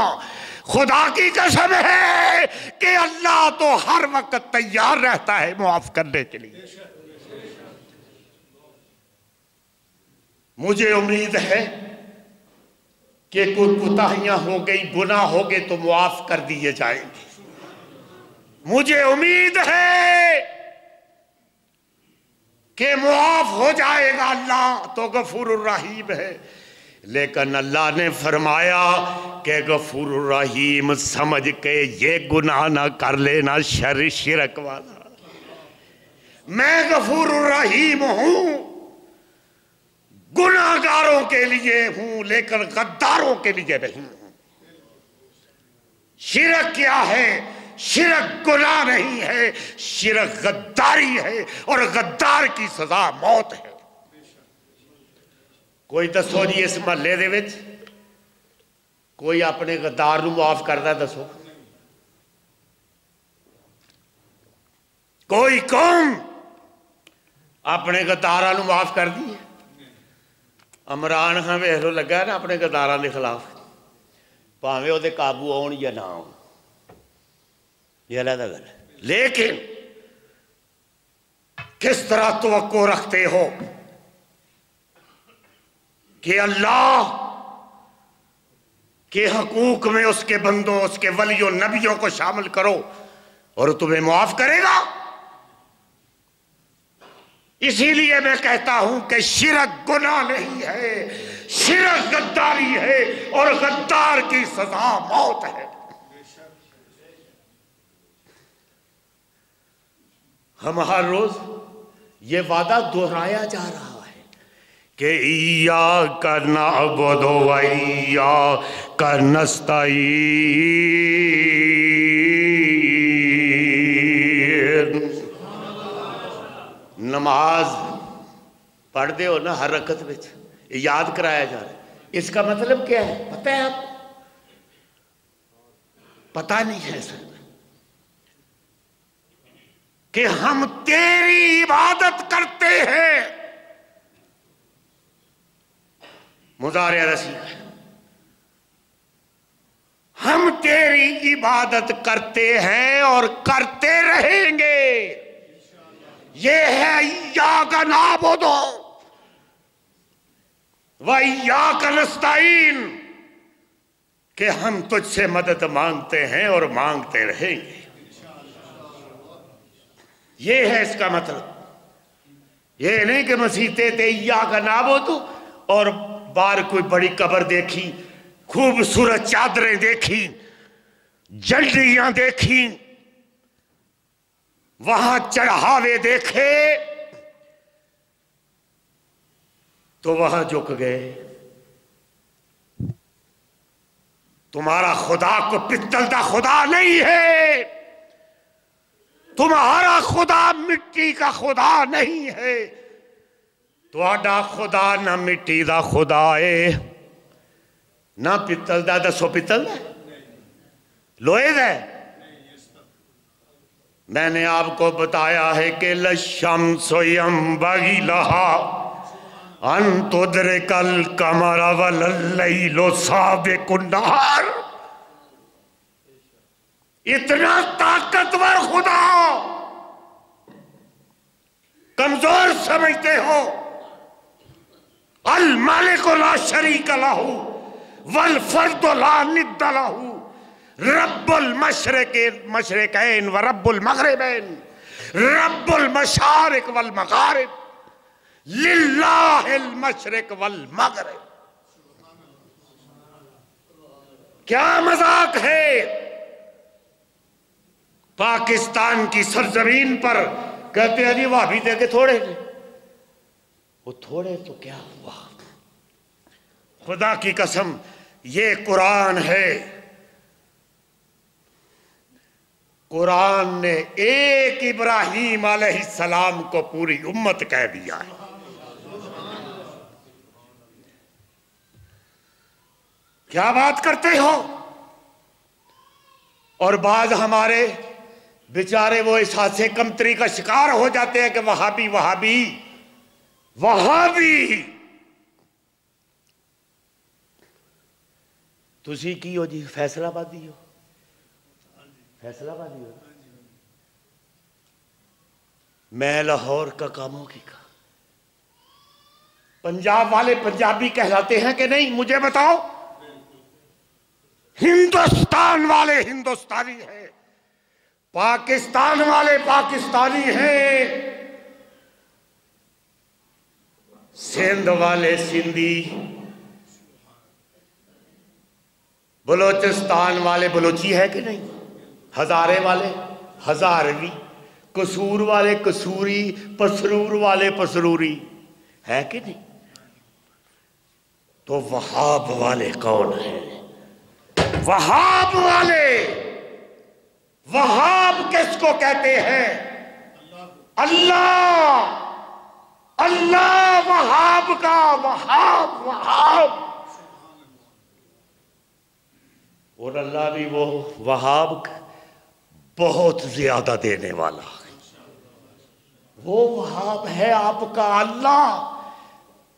खुदा की कसम है कि अल्लाह तो हर वक्त तैयार रहता है मुआफ करने के लिए। मुझे उम्मीद है कि कोई कोताहियां हो गई, गुनाह हो गए तो मुआफ कर दिए जाएंगे। मुझे उम्मीद है कि मुआफ हो जाएगा, अल्लाह तो गफूरुर रहीम है। लेकिन अल्लाह ने फरमाया कि गफूरुर रहीम समझ के ये गुनाह ना कर लेना शिरक वाला। मैं गफूरुर रहीम हूं, गुनाहगारों के लिए हूं, लेकिन गद्दारों के लिए नहीं हूं। शिरक क्या है? शिरक गुनाह नहीं है, शिरक गद्दारी है, और गद्दार की सजा मौत है। कोई दसो जी इस महल्ले दे विच कोई अपने गद्दार नूं माफ करदा? दसो कोई कौम अपने गद्दारां नूं माफ कर दी है? इमरान खान वेख लो लगा ना अपने गद्दारां के खिलाफ, भावें उहदे काबू आउण या ना आउण, ये अलग गल है। लेकिन किस तरह तवक्को रखते हो कि अल्लाह के हकूक में उसके बंदों, उसके वलियों, नबियों को शामिल करो और तुम्हें मुआफ करेगा? इसीलिए मैं कहता हूं कि शिरक गुनाह नहीं है, शिरक गद्दारी है, और गद्दार की सजा मौत है। हम हर रोज ये वादा दोहराया जा रहा है कि इय्याका नअबुदु व इय्याका नस्तईन। नमाज पढ़ते हो ना हर रकत में, याद कराया जा रहा है। इसका मतलब क्या है पता है आपको? पता नहीं है सर कि हम तेरी इबादत करते हैं। मुजारे रसी, हम तेरी इबादत करते हैं और करते रहेंगे। ये है इय्याका नअबुदु व इय्याक नस्तईन, कि हम तुझसे मदद मांगते हैं और मांगते रहेंगे। ये है इसका मतलब। ये नहीं कि मसीते ते इय्याक नाबुदु और बाहर कोई बड़ी कब्र देखी, खूबसूरत चादरें देखी, जल्दियां देखी, वहां चढ़ावे देखे तो वहां झुक गए। तुम्हारा खुदा को पित्तल का खुदा नहीं है, तुम्हारा खुदा मिट्टी का खुदा नहीं है। तुहाडा खुदा ना मिट्टी का खुदा है ना पित्तल का। दसो पित्तल का, लोहे का। मैंने आपको बताया है कि लशम्सु यंबगी लहा अन तुदरिकल कमर वल्लैलु साबिकुन नहार। इतना ताकतवर खुदा कमजोर समझते हो। अल मालिक ला शरीक लहू वल फर्द ला निद्द लहू रब्बुल मशरिकैन व रब्बुल मगरिबैन रब्बुल मशारिक वल मगारिब लिल्लाहिल मशरिक वल मगरिब। क्या मजाक है। पाकिस्तान की सरजमीन पर कहते हैं जी वहाबी दे के थोड़े ने। वो थोड़े तो क्या हुआ, खुदा की कसम ये कुरान है। कुरान ने एक इब्राहीम अलैहिस्सलाम को पूरी उम्मत कह दिया है। क्या बात करते हो। और बाद हमारे बेचारे वो इस हादसे कमतरी का शिकार हो जाते हैं कि वहाबी वहाबी वहाबी। तुसी की हो जी, फैसलाबादी हो, फैसलाबादी हो। मैं लाहौर का कामों की का। पंजाब वाले पंजाबी कहलाते हैं कि नहीं, मुझे बताओ। हिंदुस्तान वाले हिंदुस्तानी हैं, पाकिस्तान वाले पाकिस्तानी हैं, सिंध वाले सिंधी, बलोचिस्तान वाले बलोची है कि नहीं, हजारे वाले हजारवी, कसूर वाले कसूरी, पसरूर वाले पसरूरी है कि नहीं। तो वहाब वाले कौन है। वहाब वाले, वहाब किसको कहते हैं। अल्लाह, अल्लाह वहाब का, वहाब वहाब। और अल्लाह भी वो वहाब बहुत ज्यादा देने वाला है। वो वहाब है आपका अल्लाह,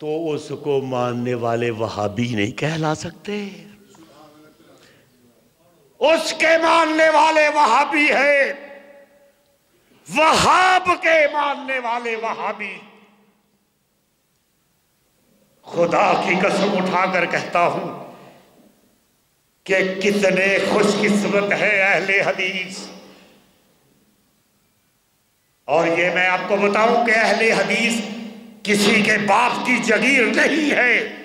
तो उसको मानने वाले वहाबी नहीं कहला सकते। उसके मानने वाले वहाबी है, वहाब के मानने वाले वहाबी। खुदा की कसम उठाकर कहता हूं कि कितने खुशकिस्मत है अहले हदीस। और ये मैं आपको बताऊं कि अहले हदीस किसी के बाप की जगीर नहीं है,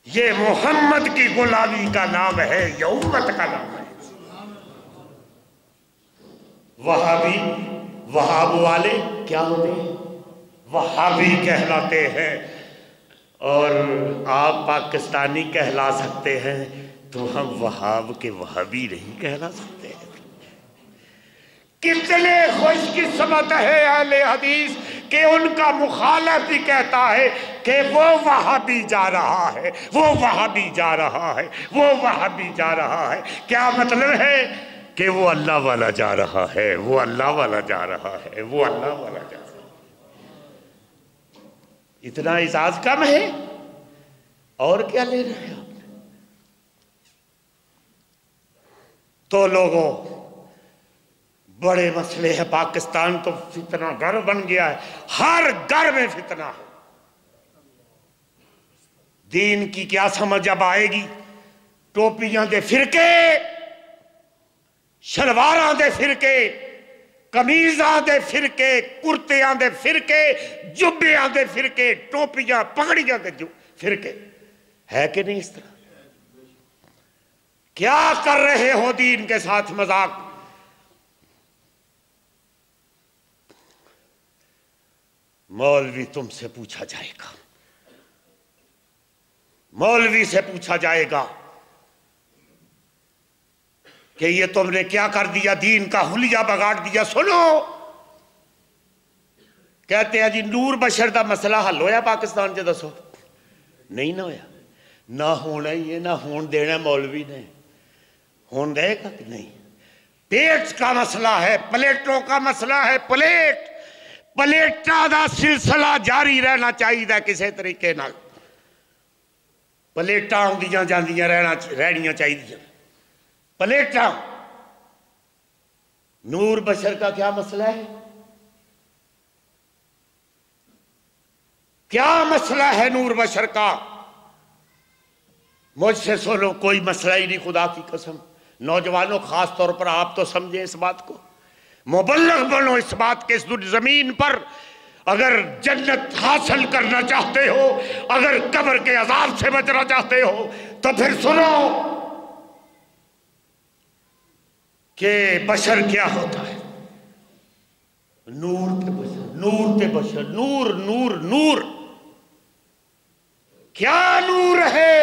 ये मोहम्मद की गुलामी का नाम है, ये उम्मत का नाम है। वहाबी, वहाब वाले क्या होते हैं, वहाबी कहलाते हैं। और आप पाकिस्तानी कहला सकते हैं, तो हम वहाब के वहाबी नहीं कहला सकते। कितने खुशकिस्मत है अहले हदीस कि उनका मुखालिफ भी कहता है कि वो वहाबी जा रहा है, वो वहाबी जा रहा है, वो वहाबी जा रहा है। क्या मतलब है कि वो अल्लाह वाला जा रहा है, वो अल्लाह वाला जा रहा है, वो अल्लाह वाला जा रहा है। इतना इजाज कम है, और क्या ले रहे हैं आपने। तो लोगों, बड़े मसले हैं। पाकिस्तान तो फितना घर बन गया है, हर घर में फितना है। दीन की क्या समझ अब आएगी? टोपियां दे फिरके, शलवारां दे फिरके, कमीज़ां दे फिरके, कुर्तियां दे फिरके, जुब्बियां दे फिरके, टोपियां पगड़ियां दे फिरके, है कि नहीं इस तरह? क्या कर रहे हो दीन के साथ मजाक? मौलवी तुमसे पूछा जाएगा, मौलवी से पूछा जाएगा कि ये तुमने क्या कर दिया, दीन का हुलिया बगाड़ दिया। सुनो, कहते हैं जी नूर बशर का मसला हल होया पाकिस्तान च, दसो नहीं ना होया, ना होना ही है, ना होने देना मौलवी ने, होने देगा कि नहीं? पेट का मसला है, प्लेटों का मसला है, प्लेटा का सिलसिला जारी रहना चाहिए किसी तरीके नाल, प्लेटा आउंदियां जांदियां रहनियां चाहिए प्लेटा। नूर बशर का क्या मसला है? क्या मसला है नूर बशर का? मुझसे सुनो, कोई मसला ही नहीं, खुदा की कसम। नौजवानों, खास तौर पर आप तो समझे इस बात को, मुबल्लग बनो इस बात के, इस जमीन पर अगर जन्नत हासिल करना चाहते हो, अगर कब्र के अजाब से बचना चाहते हो, तो फिर सुनो कि बशर क्या होता है। नूर ते बशर, नूर ते बशर, नूर नूर नूर, क्या नूर है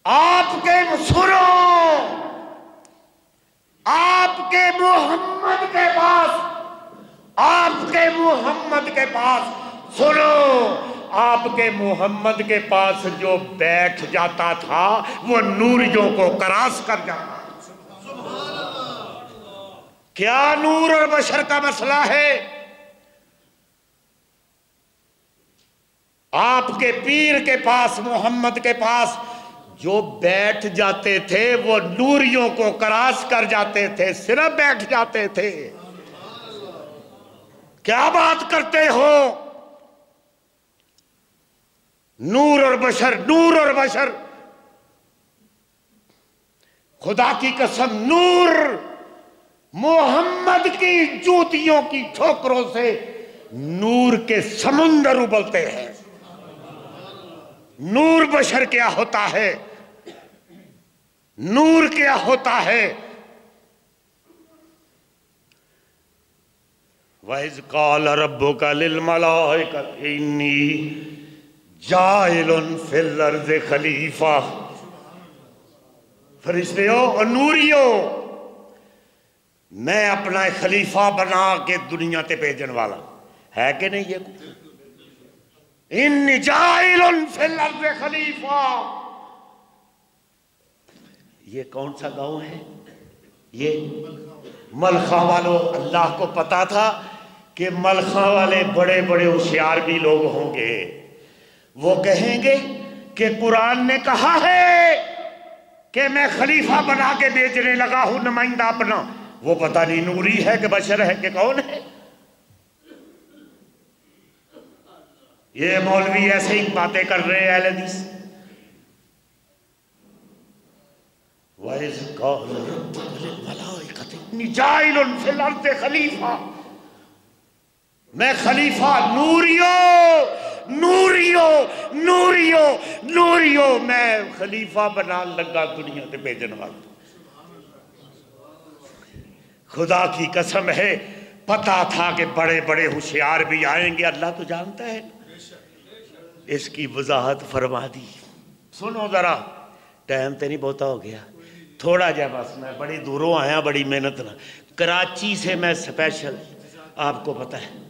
आपके? सुनो, आपके मोहम्मद के पास, आपके मोहम्मद के पास, सुनो, आपके मोहम्मद के पास जो बैठ जाता था वो नूरियों को क्रॉस कर जाता। क्या नूर और बशर का मसला है? आपके पीर के पास, मोहम्मद के पास जो बैठ जाते थे वो नूरियों को क्रॉस कर जाते थे, सिर्फ बैठ जाते थे। क्या बात करते हो? नूर और बशर, नूर और बशर, खुदा की कसम, नूर मोहम्मद की जूतियों की ठोकरों से नूर के समुंदर उबलते हैं। नूर बशर क्या होता है? नूर क्या होता है? वइज़ क़ाल रब्बुका लिल मलाइकति इन्नी जाइलुन फिल अर्ज़ि खलीफा। फरिश्तियों और नूरियों, मैं अपना खलीफा बना के दुनिया ते भेजने वाला, है कि नहीं? ये इन्नी जाइलुन फिल अर्ज़ि खलीफा, ये कौन सा गांव है? ये मलखा वालों। अल्लाह को पता था कि मलखा वाले बड़े बड़े होशियार भी लोग होंगे, वो कहेंगे कि कुरान ने कहा है कि मैं खलीफा बना के बेचने लगा हूं नुमाइंदा अपना। वो पता नहीं नूरी है कि बशर है कि कौन है। ये मौलवी ऐसे ही बातें कर रहे हैं अहले हदीस। खलीफा, मैं खलीफा, नूरियो नूरियो नूरियो नूरियो, मैं खलीफा बना लगा दुनिया से भेजने वाला। खुदा की कसम है, पता था कि बड़े बड़े होशियार भी आएंगे, अल्लाह तो जानता है। इसकी वजाहत फरमा दी। सुनो जरा, टाइम तो नहीं बहुता हो गया, थोड़ा जा बस। मैं बड़ी दूरों आया, बड़ी मेहनत ना, कराची से मैं स्पेशल, आपको पता है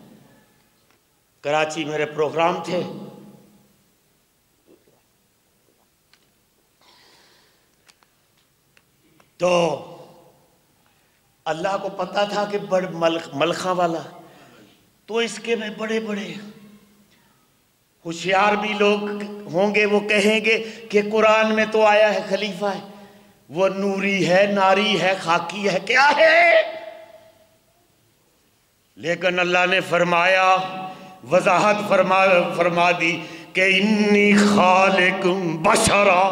कराची मेरे प्रोग्राम थे, तो अल्लाह को पता था कि बड़ मलखा वाला, तो इसके में बड़े बड़े होशियार भी लोग होंगे। वो कहेंगे कि कुरान में तो आया है खलीफा है, वो नूरी है, नारी है, खाकी है, क्या है? लेकिन अल्लाह ने फरमाया वजाहत फरमा दी कि इन्नी खालिकुम बशरा,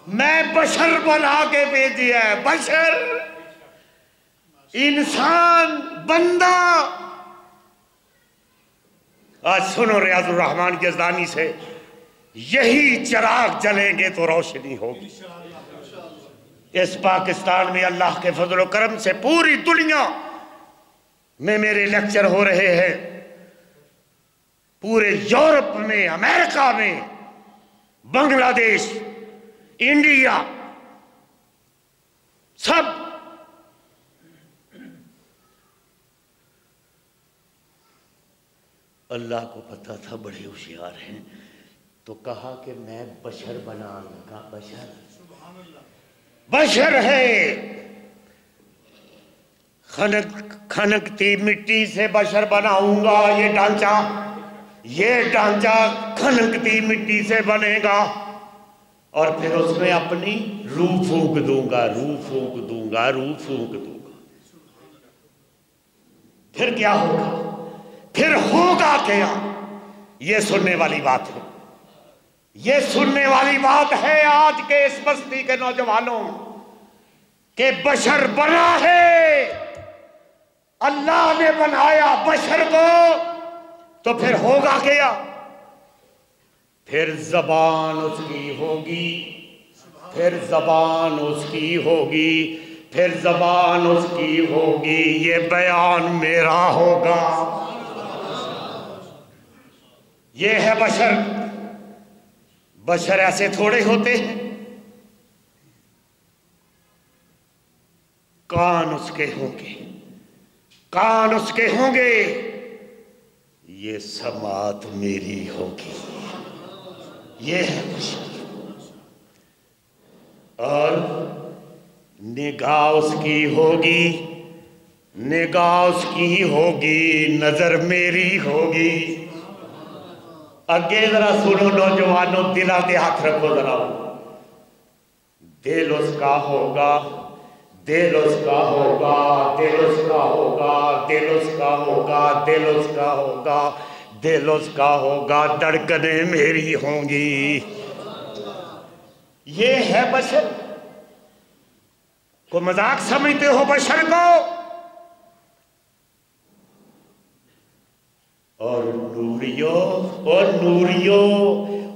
मैं बशर बना के भेजा है। बशर इंसान, बंदा। आज सुनो रियाजुर रहमान यज़दानी से, यही चिराग जलेंगे तो रोशनी होगी। इस पाकिस्तान में अल्लाह के फजल करम से पूरी दुनिया में मेरे लेक्चर हो रहे हैं। पूरे यूरोप में, अमेरिका में, बांग्लादेश, इंडिया, सब। अल्लाह को पता था बड़े होशियार हैं, तो कहा कि मैं बशर बनाऊंगा। बशर, बशर है, खनकती मिट्टी से बशर बनाऊंगा। ये ढांचा खनकती मिट्टी से बनेगा और फिर उसमें अपनी रूह फूंक दूंगा, रूह फूंक दूंगा, रूह फूंक दूंगा। फिर क्या होगा? फिर होगा क्या? ये सुनने वाली बात है, ये सुनने वाली बात है आज के इस बस्ती के नौजवानों के। बशर बना है, अल्लाह ने बनाया बशर को, तो फिर होगा क्या? फिर जबान उसकी होगी, फिर जबान उसकी होगी, फिर जबान उसकी होगी, ये बयान मेरा होगा। ये है बशर। बशर ऐसे थोड़े होते हैं। कान उसके होंगे, कान उसके होंगे, ये समात मेरी होगी। ये है बशर। और निगाह उसकी होगी, निगाह उसकी होगी, नजर मेरी होगी। अगे जरा सुनो नौजवानों, दिला के हाथ रखो जरा। दिल उसका होगा, दिल उसका होगा, दिल उसका होगा, दिल उसका होगा, दिल उसका होगा, दिल उसका होगा, धड़कनें मेरी होंगी। ये है बशर। को मजाक समझते हो बशर को? और नूरियो, और नूरियो,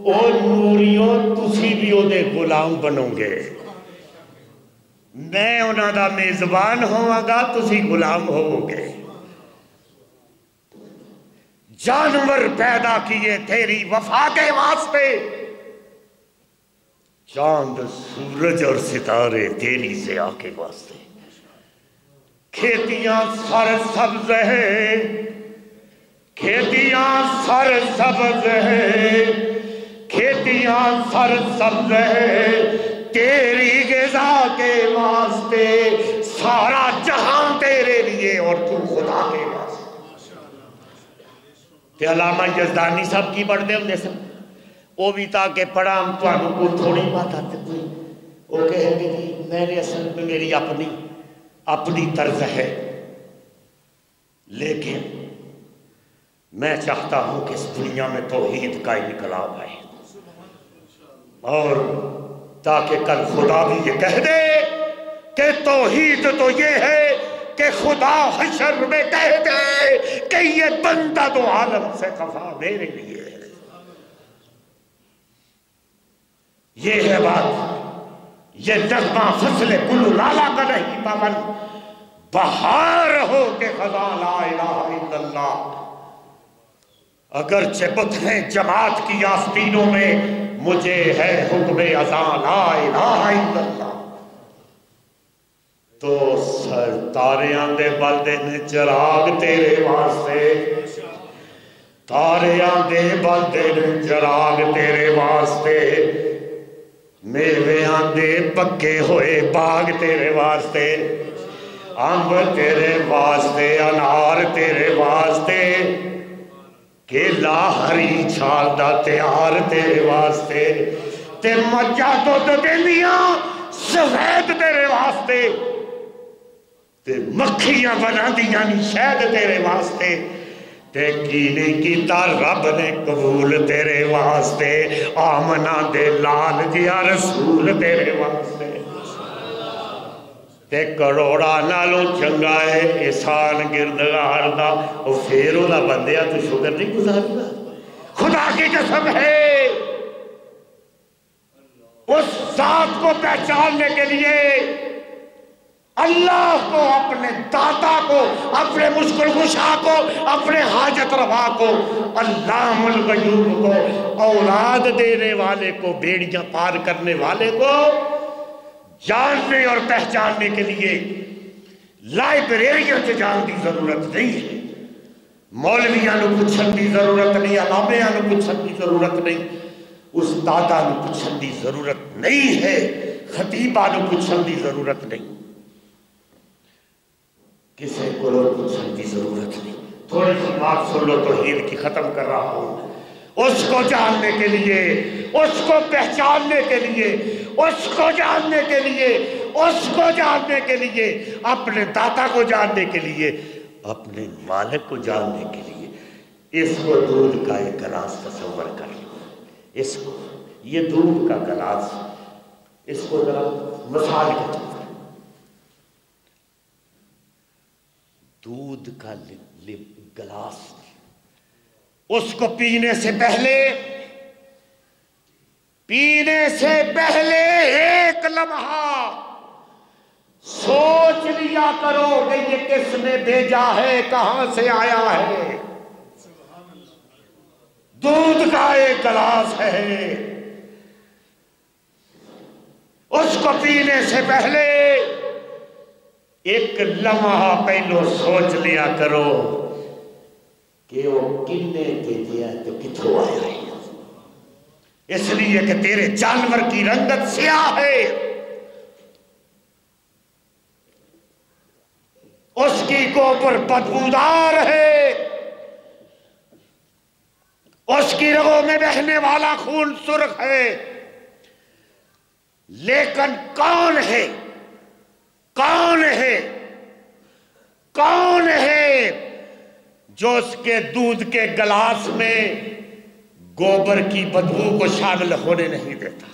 और नूरियो, तुसी भी ओदे गुलाम बनोगे। मैं उन्हां दा मेजबान होवांगा, तुसी गुलाम होवोगे। जानवर पैदा किए तेरी वफा के वास्ते, चांद सूरज और सितारे तेरी से आके वास्ते। खेतियां सर सब्ज है, खेतियां सर सब्ज है, खेतियां सर सब्ज है, तेरी ग़िज़ा के वास्ते। सारा जहां तेरे लिए और तू खुदा के वास्ते। ते अल्लामा यज़दानी साहब की पढ़ते होंगे सन, वो भी ताकि पढ़ा तुहानू को थोड़ी बात आती कोई। वो कहेंगे कि मेरे असल में मेरी अपनी तर्ज है, लेकिन मैं चाहता हूं कि इस दुनिया में तौहीद का इनकलाब आए, और ताकि कल खुदा भी ये कह दे कि तौहीद तो ये है कि खुदा हशर में कह दे कि ये बंदा तो आलम से खफा मेरे लिए है। ये है बात। ये नगमा फसले कुल्लू लाला का नहीं पवन, बहार हो के खजा ला इलाहा इल्लल्लाह। अगर चिपत हैं जमात की आस्तीनों में, मुझे है हुक्म अज़ां ला इलाहा इल्लल्लाह। तो सर तारियां दे बलदे ने चिराग तेरे वास्ते, तारियां दे बलदे ने चिराग तेरे वास्ते, मेवेआं दे पक्के होए बाग तेरे वास्ते, अंब तेरे वास्ते, अनार तेरे वास्ते, केला हरी छाल दा त्यार तेरे वास्ते, ते मज्जा दुध देंदियां सफेद तेरे वास्ते, ते मक्खियां बनांदियां नी शहद तेरे वास्ते, ते की नहीं कीता रब ने कबूल तेरे वास्ते, आमना दे लाल जिया रसूल तेरे वास्ते। ते करोड़ा नालों चंगा है एहसान गिरदगार दा। और फिर ओदा बंदिया तू शुक्र नहीं गुजारदा। खुदा की कसम है, उस जात को पहचानने के लिए, अल्लाह को, अपने दाता को, अपने मुश्किल कुशा को, अपने हाजत रवा को, अल्लाहुल गयूब को, औलाद देने वाले को, बेड़ियां पार करने वाले को जानने और पहचानने के लिए लाइब्रेरियन से जानने की जरूरत नहीं है, मौलवियां नूं पुछण की जरूरत नहीं, अलामियां नूं पुछण की जरूरत नहीं, उस्तादां नूं पुछण की जरूरत नहीं है, खतीबा नूं पुछण की जरूरत नहीं, किसी को पूछने की जरूरत नहीं। थोड़ी सी बात सुन लो, तौहीद की खत्म कर रहा हूं। उसको जानने के लिए, उसको पहचानने के लिए, उसको जानने के लिए, उसको जानने के लिए, अपने दाता को जानने के लिए, अपने मालिक को जानने के लिए, इसको दूध का एक गिलास तस्वर कर लो। इसको, ये दूध का गिलास, इसको जरा मिसाल के तौर, दूध का गिलास, उसको पीने से पहले एक लम्हा सोच लिया करो कि ये किसने भेजा है, कहां से आया है। दूध का एक गिलास है, उसको पीने से पहले एक लम्हा पहलो सोच लिया करो कि वो किन्ने भेजा तो किथों आया है। इसलिए कि तेरे जानवर की रंगत स्याह है, उसकी गोबर बदबूदार है, उसकी रगों में बहने वाला खून सुर्ख है, लेकिन कौन है, कौन है, कौन है जो उसके दूध के गिलास में गोबर की बदबू को शामिल होने नहीं देता?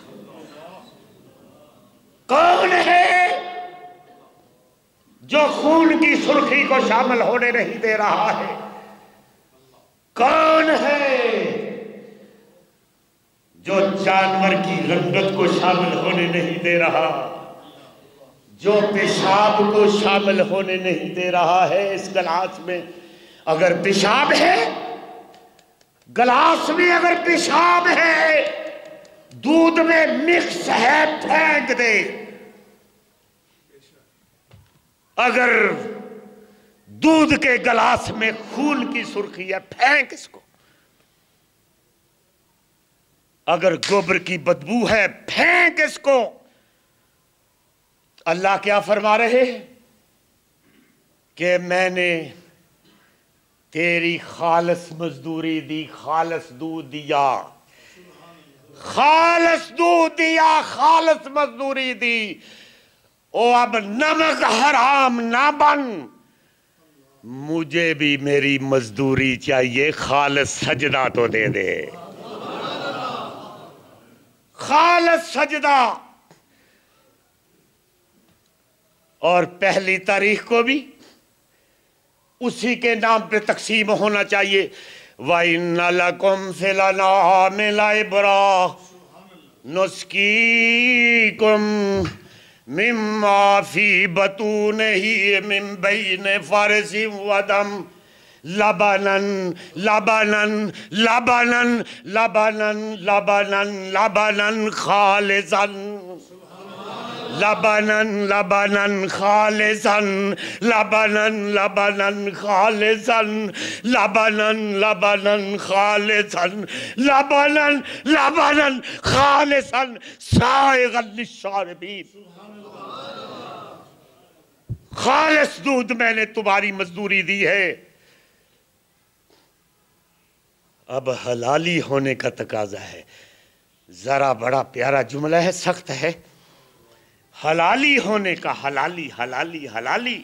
कौन है जो खून की सुर्खी को शामिल होने नहीं दे रहा है? कौन है जो जानवर की रंगत को शामिल होने नहीं दे रहा, जो पेशाब को शामिल होने नहीं दे रहा है इस गिलास में? अगर पेशाब है गिलास में, अगर पेशाब है दूध में मिक्स है, फेंक दे। अगर दूध के गिलास में खून की सुर्खी है, फेंक इसको। अगर गोबर की बदबू है, फेंक इसको। अल्लाह क्या फरमा रहे हैं कि मैंने तेरी खालस मजदूरी दी, खालस दूध दिया, खालस दूध दिया, खालस मजदूरी दी। ओ अब नमक हराम ना बन, मुझे भी मेरी मजदूरी चाहिए, खालस सजदा तो दे दे। खालस सजदा। और पहली तारीख को भी उसी के नाम पे तकसीम होना चाहिए। वइन्ना लकुम फिल अनआमि लइब्रा नुस्कीकुम मिम्मा फी बतूनिही मिन बैनि फरसिन व दम लबनन लबनन लबनन लबनन लबनन लबनन खालिसन लबनन लबनन खालिसन लबनन लबनन खालिसन लबनन लबनन खालिसन लबनन लबनन खालिसन साइगन लिश्शारिबीन। खालिस दूध मैंने तुम्हारी मजदूरी दी है। अब हलाली होने का तकाजा है। जरा बड़ा प्यारा जुमला है, सख्त है। हलाली होने का, हलाली हलाली हलाली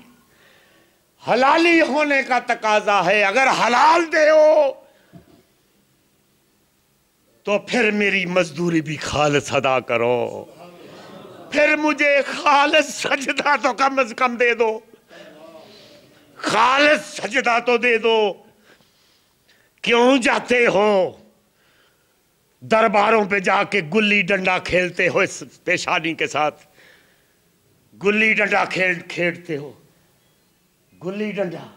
हलाली होने का तकाजा है। अगर हलाल दे हो तो फिर मेरी मजदूरी भी खालिस अदा करो, फिर मुझे खालिस सजदा तो कम से कम दे दो, खालिस सजदा तो दे दो। क्यों जाते हो दरबारों पे जाके गुल्ली डंडा खेलते हो, इस पेशानी के साथ गुल्ली डंडा खेलते हो, गुल्ली डंडा।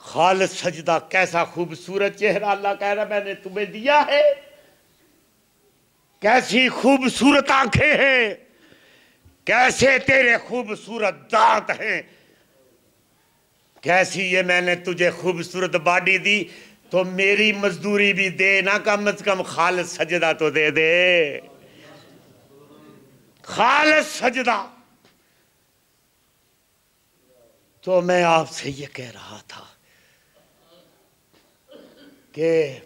खालिस सजदा, कैसा खूबसूरत चेहरा अल्लाह कह रहा मैंने तुम्हें दिया है, कैसी खूबसूरत आंखें हैं, कैसे तेरे खूबसूरत दांत हैं, कैसी ये मैंने तुझे खूबसूरत बॉडी दी, तो मेरी मजदूरी भी दे ना, कम से कम खालिस सजदा तो दे दे, खालिस सजदा। तो मैं आपसे ये कह रहा था कि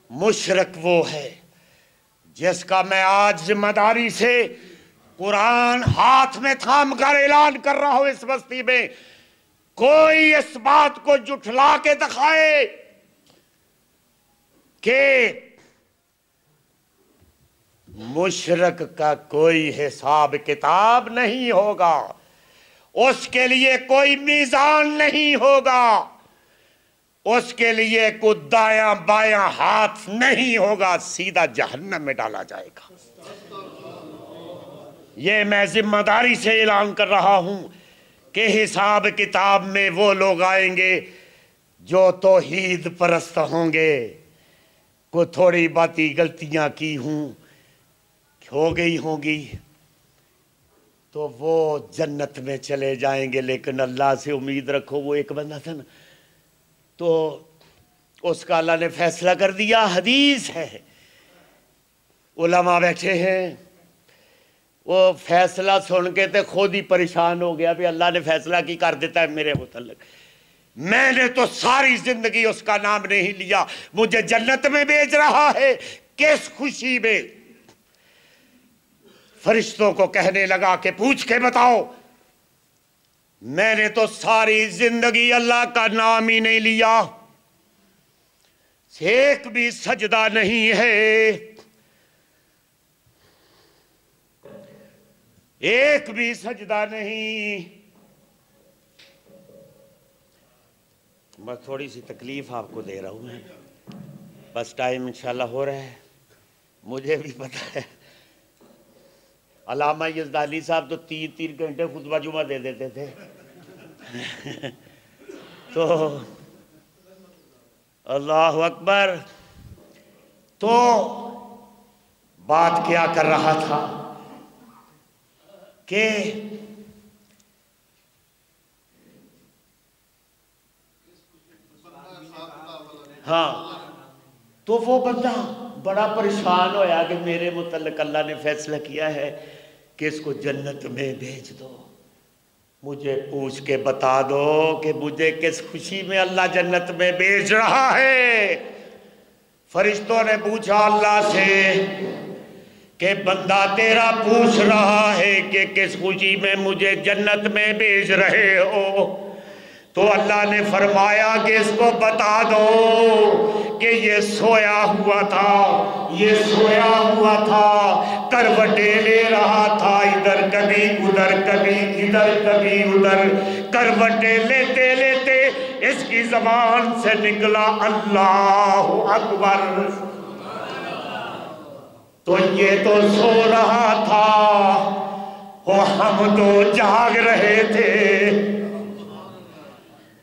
मुशरक वो है जिसका मैं आज जिम्मेदारी से कुरान हाथ में थाम कर ऐलान कर रहा हूं, इस बस्ती में कोई इस बात को जुठला के दिखाए कि मुशरक का कोई हिसाब किताब नहीं होगा, उसके लिए कोई मीजान नहीं होगा, उसके लिए कोई दायां बायां हाथ नहीं होगा, सीधा जहन्नम में डाला जाएगा। ये मैं जिम्मेदारी से ऐलान कर रहा हूं कि हिसाब किताब में वो लोग आएंगे जो तौहीद परस्त होंगे, को थोड़ी बाती गलतियां की हो गई होंगी तो वो जन्नत में चले जाएंगे। लेकिन अल्लाह से उम्मीद रखो, वो एक बंदा था ना, तो उसका अल्लाह ने फैसला कर दिया, हदीस है, उलमा बैठे हैं, वो फैसला सुन के तो खुद ही परेशान हो गया भी अल्लाह ने फैसला की कर देता है मेरे मुतल्लिक, मैंने तो सारी जिंदगी उसका नाम नहीं लिया, मुझे जन्नत में भेज रहा है, किस खुशी में। फरिश्तों को कहने लगा कि पूछ के बताओ, मैंने तो सारी जिंदगी अल्लाह का नाम ही नहीं लिया, एक भी सजदा नहीं है, एक भी सजदा नहीं। बस थोड़ी सी तकलीफ आपको दे रहा हूं मैं, बस टाइम इंशाल्लाह हो रहा है, मुझे भी पता है। अल्लामा यज़दाली साहब तो 3-3 घंटे खुतबा जुमा दे देते थे तो अल्लाह अकबर। तो बात क्या कर रहा था कि हाँ, तो वो बंदा बड़ा परेशान होया कि मेरे मुतल्लिक अल्लाह ने फैसला किया है कि इसको जन्नत में भेज दो, मुझे पूछ के बता दो कि मुझे किस खुशी में अल्लाह जन्नत में भेज रहा है। फरिश्तों ने पूछा अल्लाह से कि बंदा तेरा पूछ रहा है कि किस खुशी में मुझे जन्नत में भेज रहे हो, तो अल्लाह ने फरमाया कि इसको बता दो कि ये सोया हुआ था, ये सोया हुआ था, करवटें ले रहा था, इधर कभी उधर, कभी इधर कभी उधर, करवटें लेते लेते इसकी जबान से निकला अल्लाहु अकबर। तो ये तो सो रहा था और हम तो जाग रहे थे,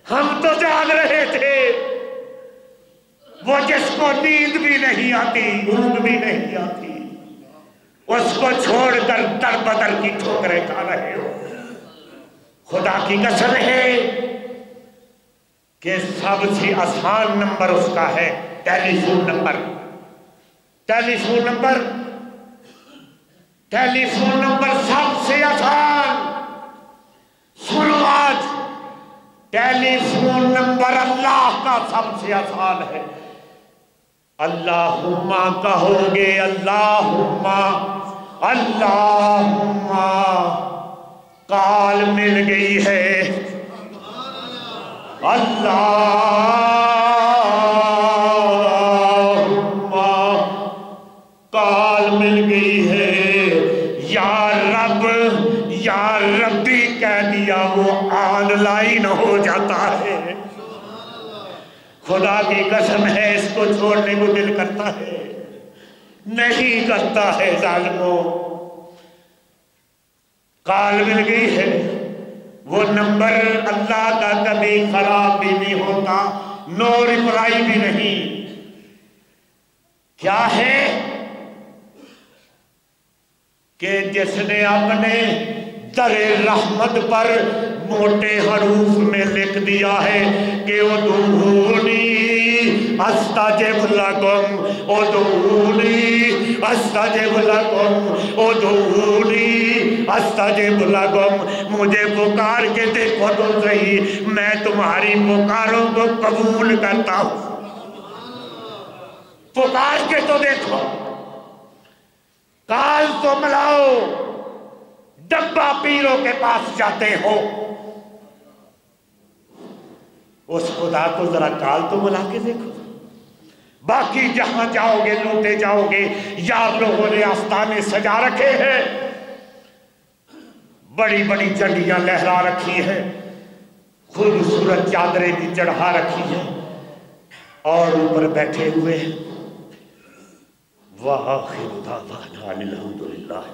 हम तो जाग रहे थे। वो जिसको नींद भी नहीं आती, ऊँग भी नहीं आती, उसको छोड़कर दर बदर की ठोकरें खा रहे हो। खुदा की कसम है कि सबसे आसान नंबर उसका है telephone number. Telephone number, telephone number सबसे आसान। सुनो आज, टेलीफोन नंबर अल्लाह का सबसे आसान है। अल्लाहुम्मा कहोगे, अल्लाहुम्मा, अल्लाहुम्मा काल मिल गई है। अल्लाहुम्मा काल मिल गई है। या रब या रब्बी कह दिया वो ऑनलाइन हो जाता है। खुदा की कसम है इसको छोड़ने को दिल करता है, नहीं करता है जालिमों। काल मिल गई है, वो नंबर अल्लाह का कभी खराब भी नहीं होता, नो रिप्लाई भी नहीं। क्या है कि जिसने अपने दरे रहमत पर मोटे हरूफ में लिख दिया है कि उदूनी अस्ताजिब लकुम, उदूनी अस्ताजिब लकुम, उदूनी अस्ताजिब लकुम। मुझे पुकार के देखो तो सही, मैं तुम्हारी पुकारों को कबूल करता हूं। पुकार के तो देखो, काल तो मिलाओ। डब्बा पीरों के पास जाते हो, उस खुदा को जरा काल तो मिला के देखो। बाकी जहां जाओगे लूटे जाओगे। यार लोगों ने आस्ताने सजा रखे हैं, बड़ी बड़ी झंडियां लहरा रखी है, खूबसूरत चादरें भी चढ़ा रखी है और ऊपर बैठे हुए हैं। वाह अल्हम्दुलिल्लाह।